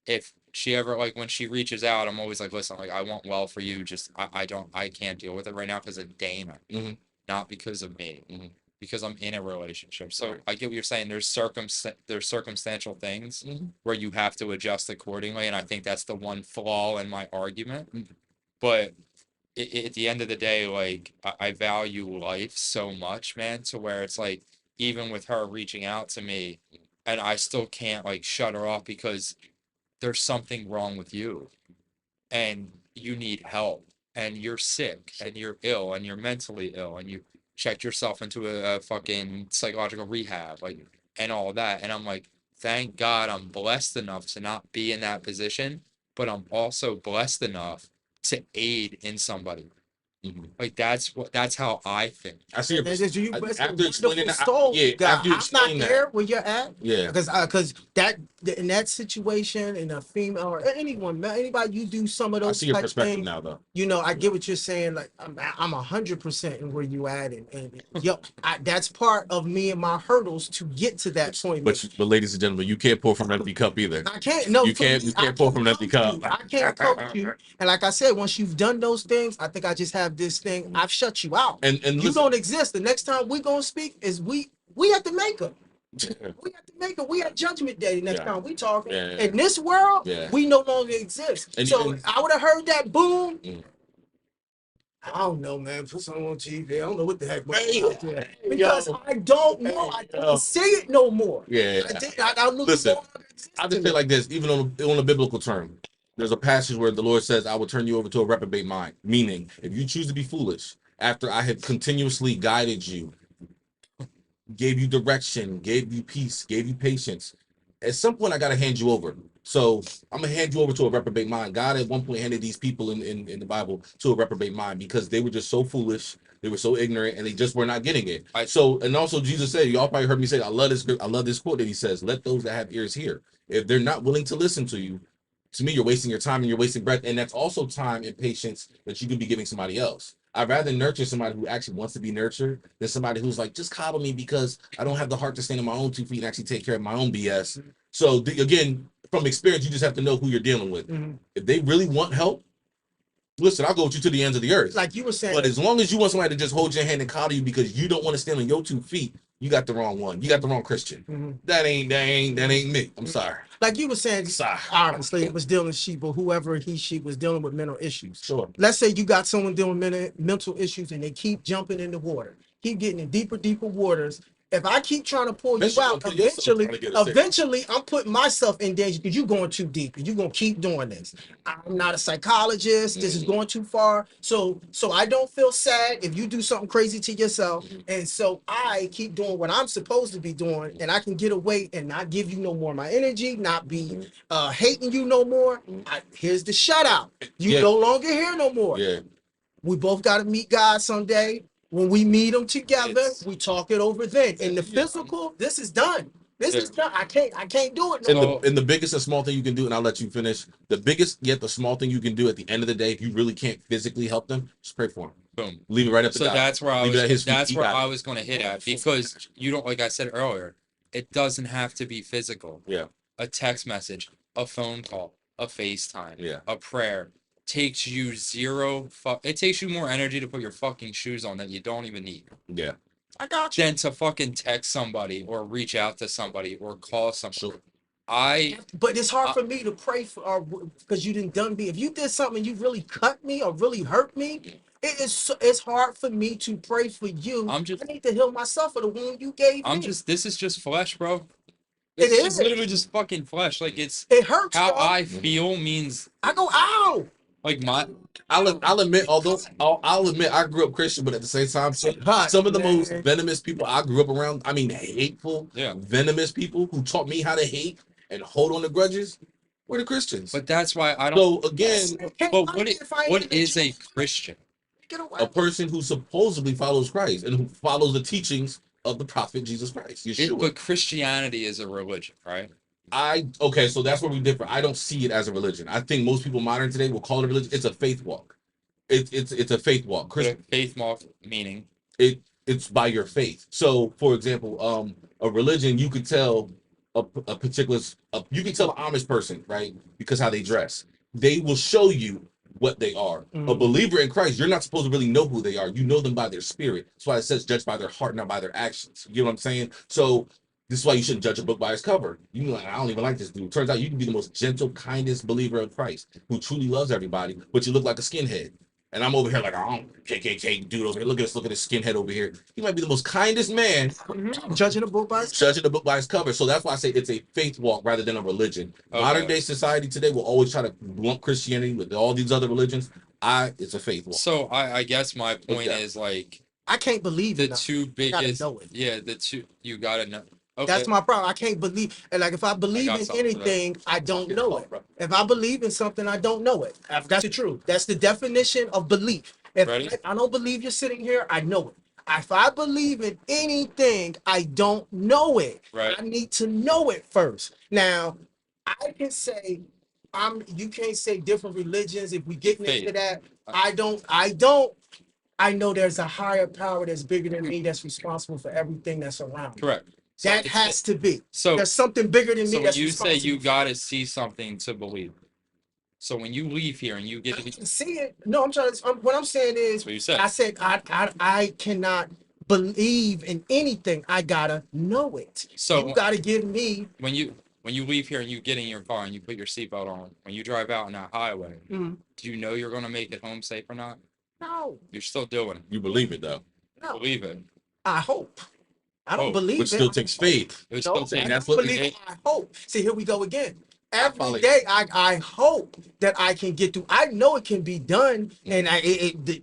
If she ever, like, when she reaches out, I'm always like, listen, like, I want well for you. Just, I can't deal with it right now because of Dana, not because of me, because I'm in a relationship. So I get what you're saying. There's circumstantial things where you have to adjust accordingly. And I think that's the one flaw in my argument. But at the end of the day, like I value life so much, man, to where it's like even with her reaching out to me, and I still can't like shut her off because there's something wrong with you, and you need help, and you're sick, and you're ill, and you're mentally ill, and you checked yourself into a fucking psychological rehab, like, and all that, and I'm like, thank God I'm blessed enough to not be in that position but I'm also blessed enough to aid in somebody. Like that's how I think. I see your That's just you. It's a after explaining wonderful that. soul Yeah, you got. after you I'm not explain there that. where you're at. Yeah, Because that in that situation, in a female or anyone, anybody, you do some of I those see your type perspective things. now, though. You know, I get what you're saying. Like I'm 100% in where you at, and yo, that's part of me and my hurdles to get to that point. But ladies and gentlemen, you can't pour from an empty cup either. I can't. No, You can't pour from an empty cup. I can't coach you. And like I said, once you've done those things, I think I just have this thing. I've shut you out. And you listen, don't exist. The next time we gonna speak is we have to make them. We have to make it. We at Judgment Day next time we talking. In this world, we no longer exist. And I would have heard that boom. I don't know, man. Put something on TV. I don't know what the heck. Because I don't know. I don't see it no more. Yeah. I look. Listen, I just say like this, even on a biblical term. There's a passage where the Lord says, I will turn you over to a reprobate mind. Meaning, if you choose to be foolish, after I have continuously guided you, gave you direction, gave you peace, gave you patience, at some point I got to hand you over. So I'm gonna hand you over to a reprobate mind. God at one point handed these people in the Bible to a reprobate mind because they were just so foolish, they were so ignorant, and they just were not getting it. And also Jesus said, y'all probably heard me say, I love this quote that he says, let those that have ears hear. If they're not willing to listen to you, to me, you're wasting your time and you're wasting breath, and that's also time and patience that you could be giving somebody else. I'd rather nurture somebody who actually wants to be nurtured than somebody who's like, just coddle me because I don't have the heart to stand on my own 2 feet and actually take care of my own BS. So again, from experience, you just have to know who you're dealing with. If they really want help, listen, I'll go with you to the ends of the earth. Like you were saying. But as long as you want somebody to just hold your hand and coddle you because you don't want to stand on your 2 feet, you got the wrong one. You got the wrong Christian. That ain't me. I'm sorry. Like you were saying, obviously it was dealing with sheep or whoever she was dealing with mental issues. Sure. Let's say you got someone dealing with mental issues and they keep jumping in the water, keep getting in deeper waters. If I keep trying to pull you out, eventually I'm putting myself in danger because you're going too deep and you're going to keep doing this. I'm not a psychologist. This is going too far. So I don't feel sad if you do something crazy to yourself. And so I keep doing what I'm supposed to be doing, and I can get away and not give you no more of my energy, not be hating you no more. Here's the shutout. You no longer here no more. Yeah. We both got to meet God someday. When we meet them together, we talk it over then. In the physical, this is done. This is done. I can't do it. And the biggest and small thing you can do, and I'll let you finish. The biggest yet the small thing you can do at the end of the day, if you really can't physically help them, just pray for them. Boom. Leave it right up to God. So that's where I was going to hit at, because you don't, like I said earlier, it doesn't have to be physical. Yeah. A text message, a phone call, a FaceTime, a prayer. Takes you it takes you more energy to put your fucking shoes on that you don't even need. Yeah. I got you. Than to fucking text somebody or reach out to somebody or call somebody. But it's hard for me to pray for, because you didn't done me. If you did something you really cut me or really hurt me, it's hard for me to pray for you. I need to heal myself for the wound you gave me. This is just flesh, bro. It's literally just fucking flesh. Like it hurts. How I feel means I go ow. Like I'll admit, I grew up Christian, but at the same time, some of the most venomous people I grew up around, I mean hateful, venomous people who taught me how to hate and hold on to grudges, were the Christians. But that's why I don't. So again, but what is a Christian? A person who supposedly follows Christ and who follows the teachings of the prophet Jesus Christ. But Christianity is a religion, right? Okay, so that's where we differ. I don't see it as a religion. I think most people modern today will call it a religion. It's a faith walk. It's a faith walk. Faith walk meaning it's by your faith. So, for example, a religion, you could tell a particular you can tell an Amish person, right, because how they dress. They will show you what they are. A believer in Christ, you're not supposed to really know who they are. You know them by their spirit. That's why it says judge by their heart, not by their actions. You know what I'm saying? So this is why you shouldn't judge a book by its cover. You like, I don't even like this dude. Turns out you can be the most gentle, kindest believer of Christ who truly loves everybody, but you look like a skinhead. And I'm over here like, I don't KKK dude over here. Look at this skinhead over here. He might be the most kindest man. Judging a book by its cover. So that's why I say it's a faith walk rather than a religion. Okay. Modern day society today will always try to lump Christianity with all these other religions. It's a faith walk. So I guess my point is like, I can't believe the two biggest. You gotta know. Okay. That's my problem. I can't believe, and like if I believe in anything, I don't know it. If I believe in something, I don't know it. That's the truth. That's the definition of belief. If Ready? I don't believe you're sitting here, I know it. If I believe in anything, I don't know it. Right. I need to know it first. Now, I can say you can't say different religions. If we get into Faith. that, I don't. I know there's a higher power that's bigger than me that's responsible for everything that's around me. Correct. So That it's- has to be. So There's something bigger than so me when that's you say responsible. you gotta see something to believe. So when you leave here and you get to be, I see it. No, I'm trying to. What I'm saying is, that's what you said. I said I cannot believe in anything. I gotta know it. So You gotta give me. when you leave here and you get in your car and you put your seatbelt on, when you drive out on that highway, Mm, do you know you're gonna make it home safe or not? no, You're still doing it. You believe it though. no. Believe it. I hope. I don't Hope, believe Which it. still takes faith. It would No, still I take. don't that's what believe it- it. I hope. See, here we go again. follow Every you. day, I hope that I can get through. I know it can be done, and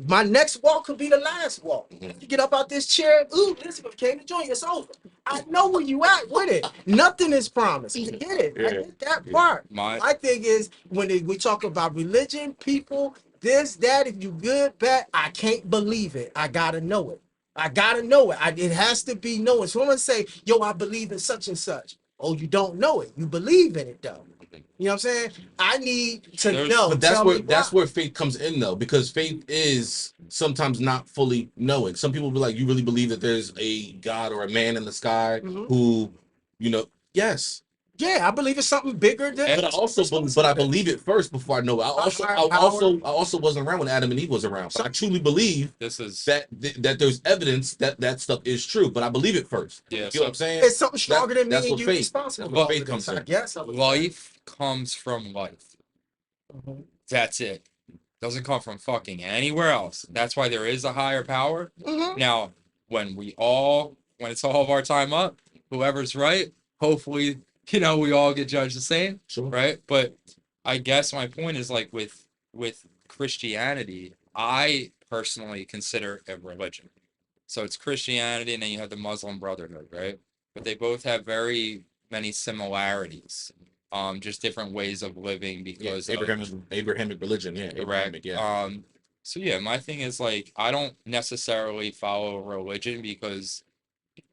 my next walk could be the last walk. Mhm. You get up out this chair. Ooh, this came to join. It's over. I know where you at with it. Nothing is promised. I get it. I get that part. My thing is when we talk about religion, people, this, that. If you good, bad, I can't believe it. I gotta know it. I gotta know it. It has to be known. Someone say, "Yo, I believe in such and such." Oh, you don't know it. You believe in it though. You know what I'm saying? I need to know. But that's Tell where me why. faith comes in though, because faith is sometimes not fully knowing. Some people be like, you really believe that there's a God or a man in the sky Mhm. who, yes. Yeah, I believe it's something bigger than. But I believe it first before I know it. I also wasn't around when Adam and Eve was around. But I truly believe This is that there's evidence that stuff is true. But I believe it first. yeah. You know So what I'm saying? It's something stronger than me, that's and what you faith- responsible. that's what for faith it. comes I in. guess. I would say. life comes from life. Mhm. That's it. Doesn't come from fucking anywhere else. That's why there is a higher power. Mhm. Now, when it's all of our time up, whoever's right, hopefully, we all get judged the same, Sure. right? But I guess my point is like with Christianity, I personally consider it religion. So it's Christianity, and then you have the Muslim Brotherhood, right? But they both have very many similarities. Just different ways of living because of Abrahamic religion. Yeah, correct. Abrahamic. Yeah. So yeah, my thing is like I don't necessarily follow religion because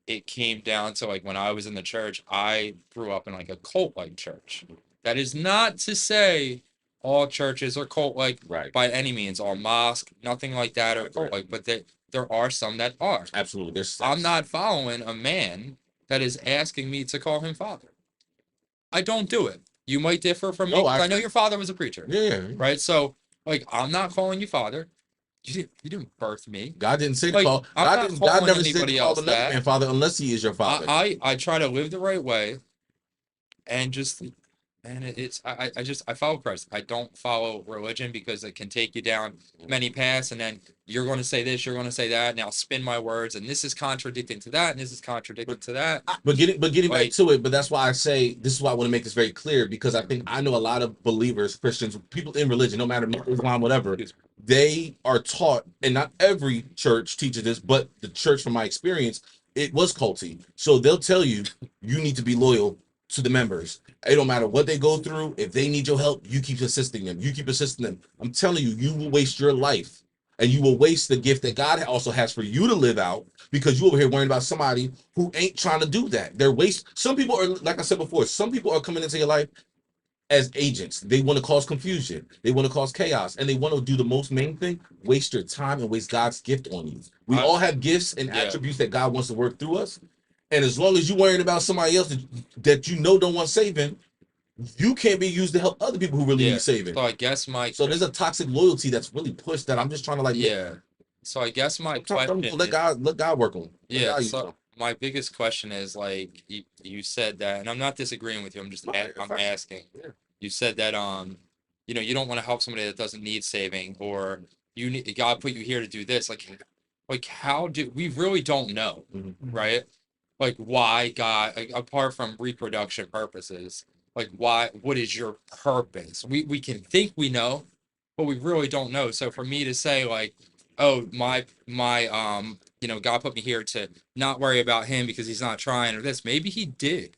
it came down to like when I was in the church, I grew up in like a cult like church. That is not to say all churches are cult like Right. by any means, all mosque, nothing like that are cult like, but there are some that are. Absolutely. There's I'm not following a man that is asking me to call him father. I don't do it. You might differ from me. No, 'Cause I know your father was a preacher. Yeah. Right? So, like, I'm not calling you father. You didn't birth me. God didn't say to Like, call. I'm not God calling never said anybody to call else another that. man father unless he is your father. I try to live the right way and just I follow Christ. I don't follow religion because it can take you down many paths and then you're going to say this, you're going to say that, and I'll spin my words and this is contradicting to that and this is contradicting to that. But getting back Like- to it, but that's why I say this is why I want to make this very clear, because I think I know a lot of believers, Christians, people in religion, no matter Islam, whatever, they are taught, and not every church teaches this, but the church, from my experience, it was culty. So they'll tell you you need to be loyal to the members. It don't matter what they go through. If they need your help, you keep assisting them. You keep assisting them. I'm telling you, you will waste your life. And you will waste the gift that God also has for you to live out because you over here worrying about somebody who ain't trying to do that. They're some people are, like I said before, some people are coming into your life as agents. They want to cause confusion. They want to cause chaos. And they want to do the most main thing, waste your time and waste God's gift on you. We all have gifts and attributes that God wants to work through us. And as long as you're worrying about somebody else that don't want saving, you can't be used to help other people who really need saving. So I guess so there's a toxic loyalty that's really pushed that I'm just trying to So I guess my question let God work on. So my biggest question is like you said that, and I'm not disagreeing with you. I'm just I'm asking. Yeah. You said that you don't want to help somebody that doesn't need saving, or God put you here to do this. Like how do we really don't know, right? Like why God, like, apart from reproduction purposes, like what is your purpose? We can think we know, but we really don't know. So for me to say like, oh my God put me here to not worry about him because he's not trying or this, maybe he did,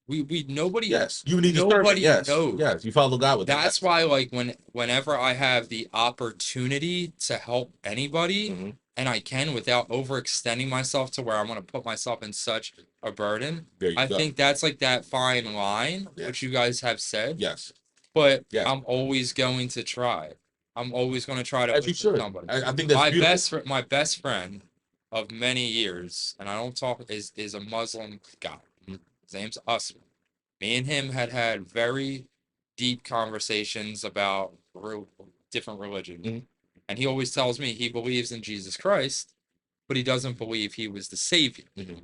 We nobody. Yes, you need discernment. Nobody Yes, knows. yes, you follow God with that. That's why, like, whenever I have the opportunity to help anybody, Mhm. and I can without overextending myself to where I want to put myself in such a burden, There you I go. think that's like that fine line, Yes. which you guys have said. Yes, But yes. I'm always going to try. I'm always going to try to As you listen to should. somebody. I think that's beautiful. My best friend of many years, and I don't talk, is a Muslim guy. Mhm. His name's Usman. Me and him had very deep conversations about different religions. Mhm. And he always tells me he believes in Jesus Christ, but he doesn't believe he was the savior. Mhm.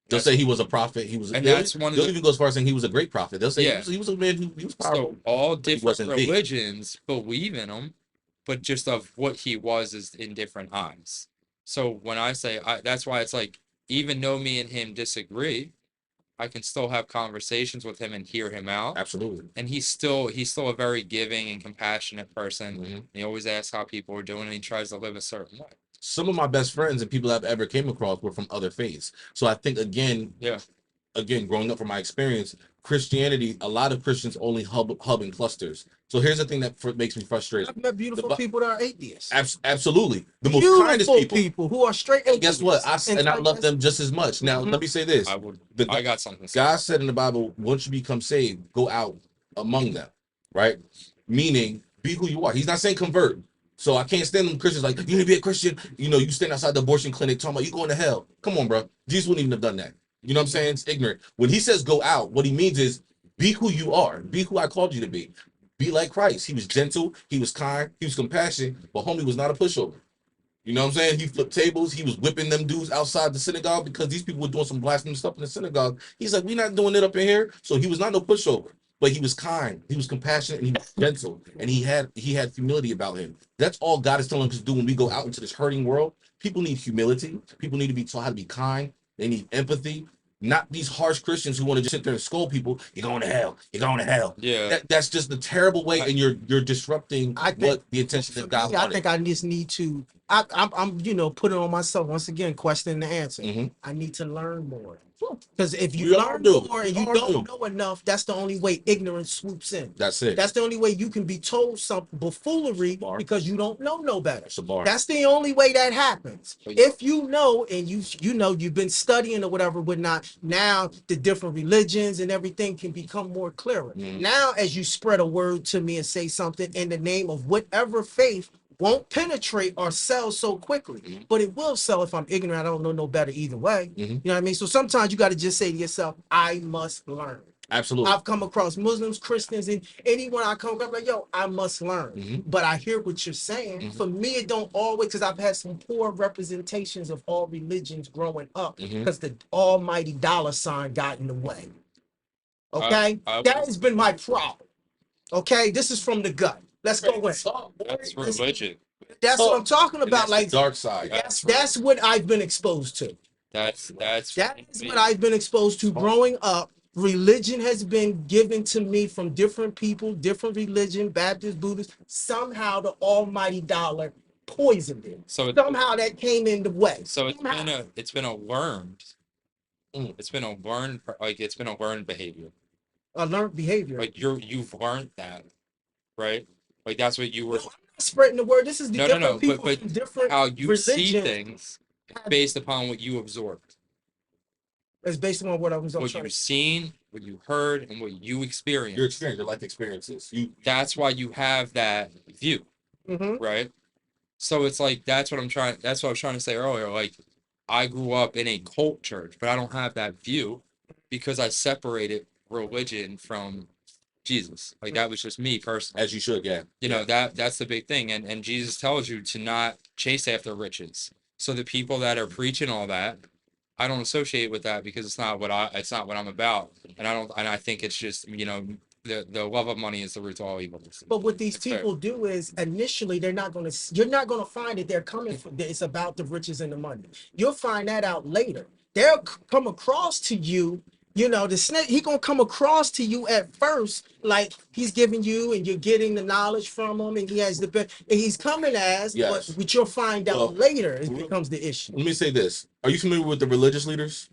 They'll say he was a prophet. He was, and they'll, that's one of they'll the, even go as far as saying he was a great prophet. They'll say Yeah. he was a man who he was powerful. so all but he different wasn't big. religions believe in him, but just of what he was is in different eyes. So when I say that's why it's like, even though me and him disagree, I can still have conversations with him and hear him out. Absolutely. And he's still a very giving and compassionate person. Mhm. He always asks how people are doing, and he tries to live a certain way. Some of my best friends and people I've ever came across were from other faiths. So I think again, growing up from my experience, Christianity, a lot of Christians only hub in clusters. So here's the thing that makes me frustrated. I've met beautiful people that are atheists. Absolutely, the most Beautiful kindest people who are straight And atheists. guess what? I love them just as much. Now, let me say this: I got something to say. God said in the Bible, once you become saved, go out among them, right? Meaning, be who you are. He's not saying convert. So I can't stand them Christians like, you need to be a Christian. You know, you stand outside the abortion clinic talking about you going to hell. Come on, bro. Jesus wouldn't even have done that. You know what I'm saying? It's ignorant. When he says go out, what he means is be who you are. Be who I called you to be. Be like Christ. He was gentle. He was kind. He was compassionate. But homie was not a pushover. You know what I'm saying? He flipped tables. He was whipping them dudes outside the synagogue because these people were doing some blasphemous stuff in the synagogue. He's like, we're not doing it up in here. So he was not no pushover, but he was kind. He was compassionate and he was gentle. And he had humility about him. That's all God is telling us to do when we go out into this hurting world. People need humility. People need to be taught how to be kind. They need empathy. Not these harsh Christians who want to just sit there and scold people. You're going to hell. You're going to hell. Yeah. That's just the terrible way, and you're disrupting what the intention of God wanted. I think I just need to. I'm putting on myself once again, question and answer. I need to learn more. Because if you learn more and you don't know enough, that's the only way ignorance swoops in. That's it. That's the only way you can be told something buffoonery because you don't know no better. It's a bar. That's the only way that happens. If you know and you've been studying or whatever, whatnot, now the different religions and everything can become more clearer. Now, as you spread a word to me and say something in the name of whatever faith, won't penetrate or sell so quickly, but it will sell if I'm ignorant. I don't know no better either way. You know what I mean? So sometimes you got to just say to yourself, I must learn. Absolutely. I've come across Muslims, Christians, and anyone I come across, like, yo, I must learn. But I hear what you're saying. For me, it don't always, because I've had some poor representations of all religions growing up because the almighty dollar sign got in the way. Okay? That has been my problem. Okay? This is from the gut. Let's go in. That's religion. That's what I'm talking about. Like dark side. That's what I've been exposed to. That is what I've been exposed to growing up. Religion has been given to me from different people, different religion, Baptist, Buddhist. Somehow the almighty dollar poisoned it. So somehow that came in the way. So it's been a learned behavior. A learned behavior. Like you've learned that, right? Like that's what you were. No, I'm not spreading the word. This is the different people but from different how you see religions. things based upon what you absorbed. It's based on what I was what you've seen, what you heard, and what you experienced. Your experience, your life experiences. That's why you have that view, right? So it's like that's what I was trying to say earlier. Like I grew up in a cult church, but I don't have that view because I separated religion from Jesus. Like that was just me personally. As you should, yeah. You know, that's the big thing. And Jesus tells you to not chase after riches. So the people that are preaching all that, I don't associate with that because it's not what I'm about. And I think it's just, the love of money is the root to all evil. But what these people do is initially you're not going to find that they're coming from, it's about the riches and the money. You'll find that out later. They'll come across to you. The snake, he gonna come across to you at first, like he's giving you and you're getting the knowledge from him, and he has and he's coming as, but which you'll find out later, it becomes the issue. Let me say this. Are you familiar with the religious leaders?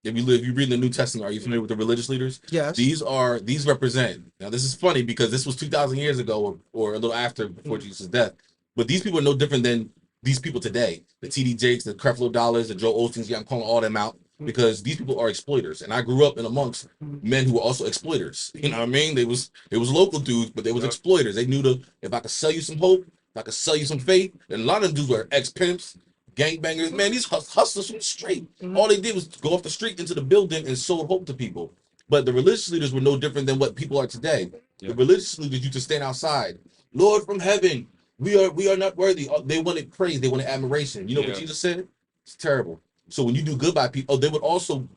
If you read the New Testament, are you familiar with the religious leaders? Yes. These represent. Now this is funny because this was 2,000 years ago or a little after before Jesus' death. But these people are no different than these people today. The TD Jakes, the Creflo Dollars, the Joe Osteens. Yeah, I'm calling all them out because these people are exploiters. And I grew up in amongst men who were also exploiters. You know what I mean? They was local dudes, but they was exploiters. They knew if I could sell you some hope, if I could sell you some faith, and a lot of them dudes were ex-pimps, gangbangers. Man, these hustlers from the street. All they did was go off the street into the building and sold hope to people. But the religious leaders were no different than what people are today. The religious leaders used to stand outside, Lord from heaven, we are not worthy. They wanted praise, they wanted admiration. You know what Jesus said? It's terrible. So when you do good by people, they would also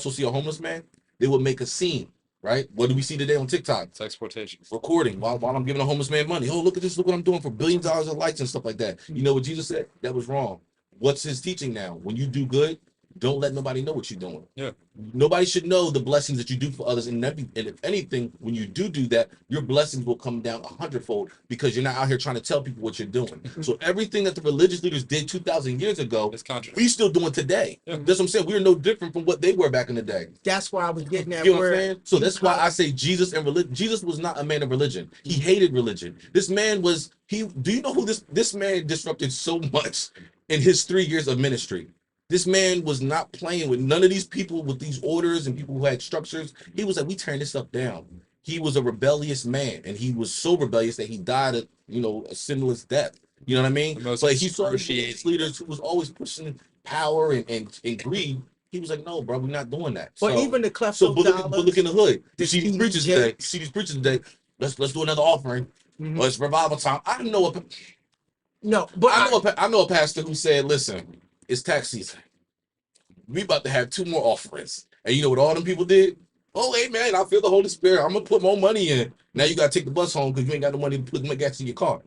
see a homeless man, they would make a scene, right? What do we see today on TikTok? It's exploitation. Recording while I'm giving a homeless man money. Oh, look at this, look what I'm doing for billions of dollars of likes and stuff like that. You know what Jesus said? That was wrong. What's his teaching now? When you do good, don't let nobody know what you're doing. Yeah. Nobody should know the blessings that you do for others. And if anything, when you do that, your blessings will come down 100-fold because you're not out here trying to tell people what you're doing. So everything that the religious leaders did 2,000 years ago, we still doing today. Yeah. That's what I'm saying. We're no different from what they were back in the day. That's why I was getting at. You know what I'm saying? So that's why I say Jesus and religion. Jesus was not a man of religion. He hated religion. This man was, do you know who this man disrupted so much in his 3 years of ministry? This man was not playing with none of these people with these orders and people who had structures. He was like, we turn this stuff down. He was a rebellious man, and he was so rebellious that he died a sinless death. You know what I mean? But he saw these leaders who was always pushing power and greed. He was like, no, bro, we're not doing that. But even the Creflo Dollars. But look in the hood. You see these preachers today. You see these preachers today. Let's do another offering. Or it's revival time. I know a pastor who said, listen, it's tax season. We about to have 2 more offerings. And you know what all them people did? Oh, hey, man, I feel the Holy Spirit. I'm going to put more money in. Now you got to take the bus home because you ain't got no money to put gas in your car.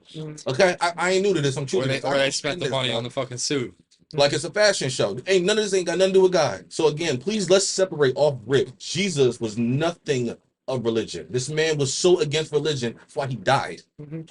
Okay? I ain't new to this. I'm true. Or they spent the money on the fucking suit. Like it's a fashion show. None of this ain't got nothing to do with God. So again, please, let's separate off rip. Jesus was nothing of religion. This man was so against religion, that's why he died.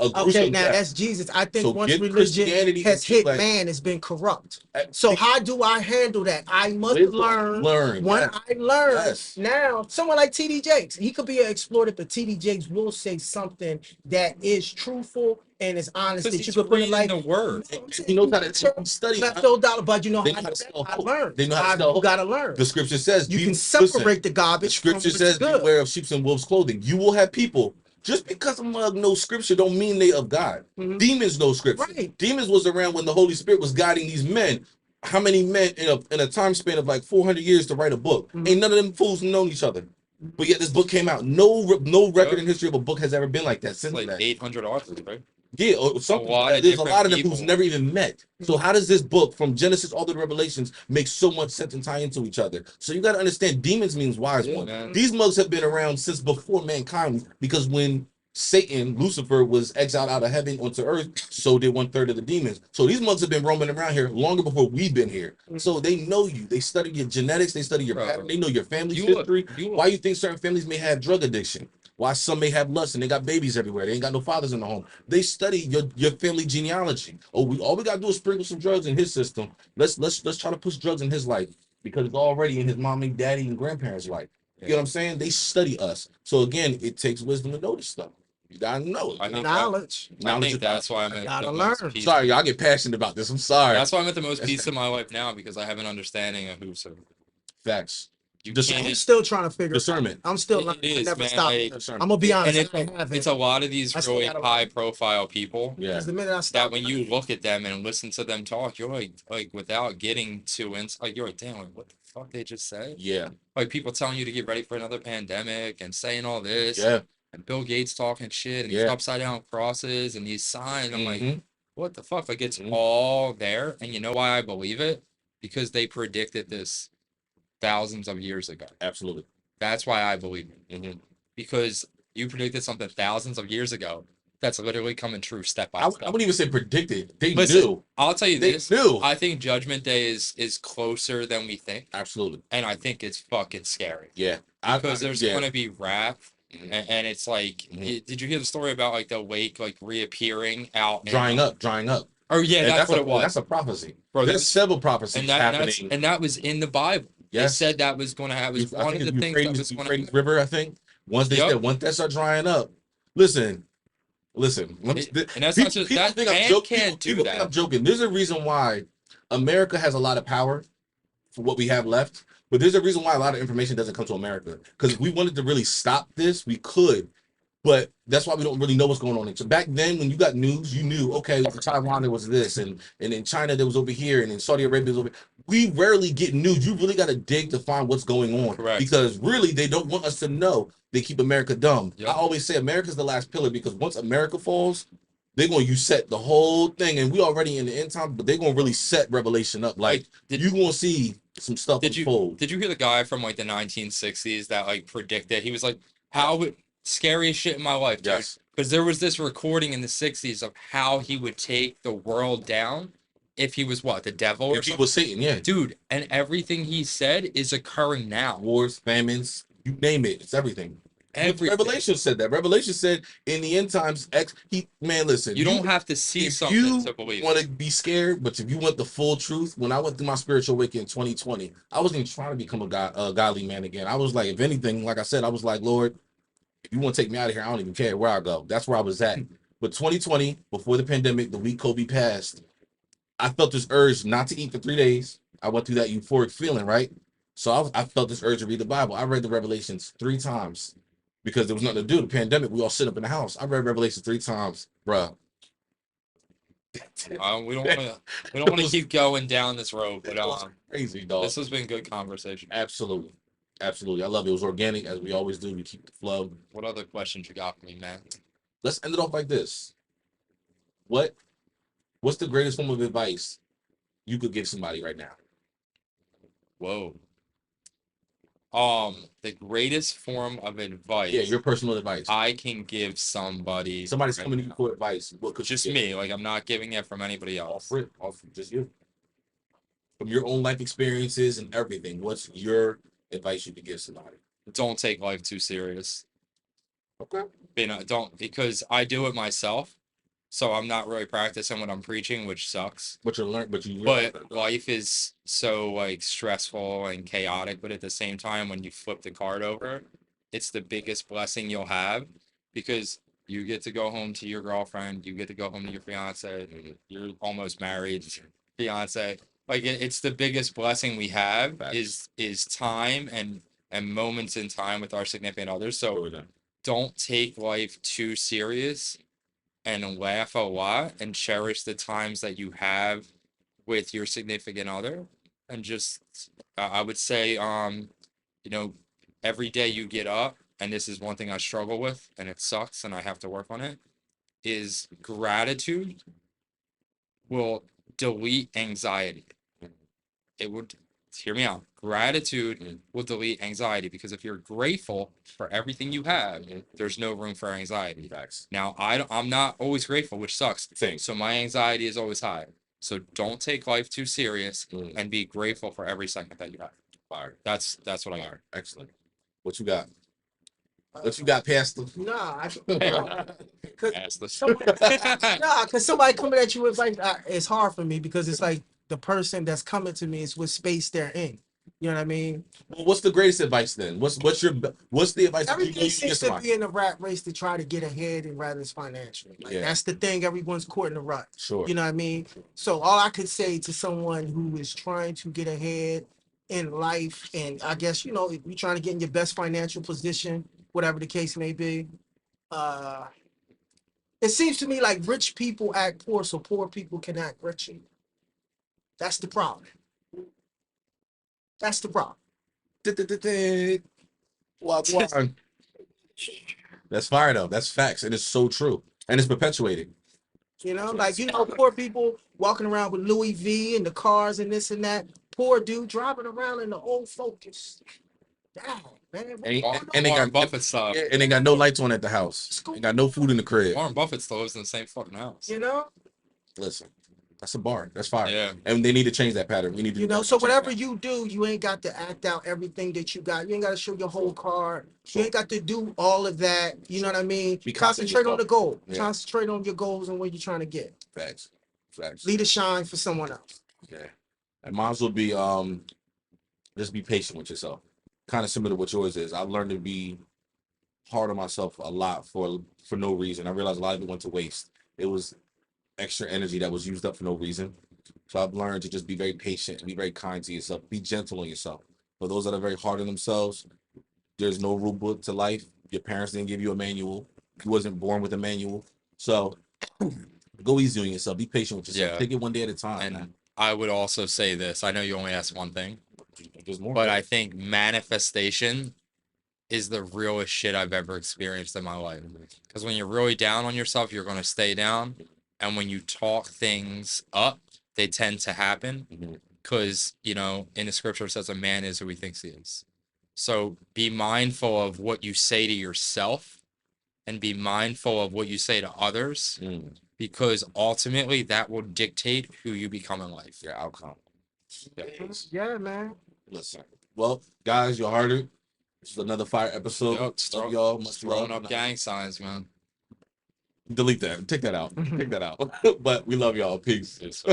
Okay, now that's Jesus. I think once religion has hit man, it's been corrupt. So how do I handle that? I must learn. When I learn, now someone like TD Jakes, he could be an exploiter, but TD Jakes will say something that is truthful and is honest that you could put it like the word. He knows how to study. But you know I learned. They know how to sell. You gotta learn. The scripture says you can separate the garbage. The scripture says, beware of sheep and wolves' clothing. You will have people. Just because a mug knows scripture don't mean they of God. Demons know scripture. Right. Demons was around when the Holy Spirit was guiding these men. How many men in a time span of like 400 years to write a book? Ain't none of them fools known each other. But yet this book came out. No record in history of a book has ever been like that since like that. 800 authors, right? Yeah, or something. There's a lot of them who's never even met. So how does this book from Genesis all the way to Revelations make so much sense and tie into each other? So you got to understand, demons means wise one. Man. These mugs have been around since before mankind, because when Satan, Lucifer, was exiled out of heaven onto earth, so did 1/3 of the demons. So these mugs have been roaming around here longer before we've been here. So they know you. They study your genetics. They study your pattern. They know your family's history. Why you think certain families may have drug addiction? Why some may have lust and they got babies everywhere. They ain't got no fathers in the home. They study your family genealogy. All we gotta do is sprinkle some drugs in his system. Let's try to push drugs in his life because it's already in his mommy, daddy, and grandparents' life. You know what I'm saying? They study us. So again, it takes wisdom to know this stuff. You gotta know it. Knowledge. I think that's why I'm at the most peace. Sorry, y'all get passionate about this. I'm sorry. That's why I'm at the most peace in my life now, because I have an understanding of who's who. Facts. I'm still trying to figure discernment. I'm still not. I never stop. I'm gonna be honest. It's a lot of these really high-profile people. Yeah. The minute I stop, that when you look at them and listen to them talk, you're like without getting too you're like, damn, what the fuck they just said? Yeah. Like people telling you to get ready for another pandemic and saying all this. Yeah. And Bill Gates talking shit and these upside down crosses and these signs. I'm like, what the fuck? Like it's all there. And you know why I believe it? Because they predicted this thousands of years ago. Absolutely. That's why I believe it. Because you predicted something thousands of years ago that's literally coming true step by step. I wouldn't even say predicted. They knew. I'll tell you this. Knew. I think Judgment Day is closer than we think. Absolutely. And I think it's fucking scary. Yeah. Because there's going to be wrath. And it's like, did you hear the story about like the lake like reappearing out? Drying up. Oh yeah, that's what it was. That's a prophecy. Bro, there's several prophecies happening. And that was in the Bible. They said that was going to happen. It was one of the things that was going to happen. River, I think. Once they said, once that start drying up, listen. And that's not just that. Man can't do that. I'm joking. There's a reason why America has a lot of power for what we have left, but there's a reason why a lot of information doesn't come to America. Because if we wanted to really stop this, we could. But that's why we don't really know what's going on. So back then, when you got news, you knew, okay, in Taiwan there was this, and in China there was over here, and in Saudi Arabia was over. We rarely get news. You really got to dig to find what's going on. Correct. Because really, they don't want us to know. They keep America dumb. Yep. I always say America's the last pillar, because once America falls, they're going to set the whole thing, and we already in the end time, but they're going to really set Revelation up. Like you're going to see some stuff unfold. Did you hear the guy from like the 1960s that like predicted? He was like, scariest shit in my life, dude. Yes. Because there was this recording in the 60s of how he would take the world down if he was what, the devil or if he was Satan, yeah. Dude, and everything he said is occurring now. Wars, famines, you name it. It's everything. Revelation said that. Revelation said in the end times, listen. You don't have to see something to believe. You want to be scared, but if you want the full truth, when I went through my spiritual awakening in 2020, I wasn't even trying to become a godly man again. I was like, if anything, like I said, I was like, Lord, if you want to take me out of here, I don't even care where I go. That's where I was at. But 2020, before the pandemic, the week Kobe passed, I felt this urge not to eat for 3 days. I went through that euphoric feeling, right? So I felt this urge to read the Bible. I read the Revelations 3 times because there was nothing to do. The pandemic, we all sit up in the house. I read Revelations 3 times, bruh. We don't want to keep going down this road, but crazy, dog. This has been good conversation. Absolutely. Absolutely. I love it. It was organic, as we always do. We keep the flow. What other questions you got for me, man? Let's end it off like this. What's the greatest form of advice you could give somebody right now? Whoa. The greatest form of advice. Yeah, your personal advice. I can give somebody. Somebody's coming to you for advice. What could just me? Like I'm not giving it from anybody else. Off just you. From your own life experiences and everything. What's your advice you could give somebody? Don't take life too serious. Okay. Don't, because I do it myself, so I'm not really practicing what I'm preaching, which sucks. But life is so like stressful and chaotic, but at the same time, when you flip the card over, it's the biggest blessing you'll have, because you get to go home to your girlfriend, you get to go home to your fiance, you're almost married, fiance. Like it's the biggest blessing we have. Facts. is time and moments in time with our significant others. So don't take life too serious, and laugh a lot and cherish the times that you have with your significant other. And just I would say every day you get up, and this is one thing I struggle with and it sucks and I have to work on it, is gratitude will delete anxiety. It would, hear me out. Gratitude will delete anxiety, because if you're grateful for everything you have, there's no room for anxiety. Facts. Now, I'm not always grateful, which sucks. So my anxiety is always high. So don't take life too serious and be grateful for every second that you have. Fire. That's what I got. Excellent. What you got? What you got, Pastor? Because somebody coming at you with like, it's hard for me, because it's like the person that's coming to me is what space they're in. You know what I mean? Well, what's the greatest advice then? What's the advice? Everything seems to be in a rat race to try to get ahead, and rather it's financial. That's the thing. Everyone's caught in the rut. Sure. You know what I mean? So all I could say to someone who is trying to get ahead in life, and I guess, if you're trying to get in your best financial position, whatever the case may be, it seems to me like rich people act poor, so poor people can act rich. That's the problem. That's the problem. That's fire though. That's facts, and it's so true, and it's perpetuated. Poor people walking around with Louis V and the cars and this and that. Poor dude driving around in the old Focus. Damn, man. And they got Buffett stuff. And they got no lights on at the house. They got no food in the crib. Warren Buffett still lives in the same fucking house. Listen. That's a bar. That's fire. Yeah. And they need to change that pattern. We need to so whatever you do, you ain't got to act out everything that you got. You ain't got to show your whole card. You ain't got to do all of that. You know what I mean? Concentrate on the goal. Yeah. Concentrate on your goals and what you're trying to get. Facts. Lead a shine for someone else. Yeah. And mine will be just be patient with yourself. Kind of similar to what yours is. I've learned to be hard on myself a lot for no reason. I realized a lot of it went to waste. It was extra energy that was used up for no reason. So I've learned to just be very patient and be very kind to yourself. Be gentle on yourself. For those that are very hard on themselves, there's no rule book to life. Your parents didn't give you a manual. You wasn't born with a manual. So go easy on yourself. Be patient with yourself. Yeah. Take it one day at a time. And Man. I would also say this. I know you only asked one thing, There's more. but I think manifestation is the realest shit I've ever experienced in my life. Because when you're really down on yourself, you're going to stay down. And when you talk things up, they tend to happen. Because, you know, in the scripture it says a man is who he thinks he is. So be mindful of what you say to yourself and be mindful of what you say to others. Because ultimately that will dictate who you become in life. Your outcome. Yeah, man. Listen. Well, guys, you heard it. This is another fire episode. Yep, Y'all. Much throwing love. up gang signs, man. Delete that. Take that out. Take that out. But we love y'all. Peace.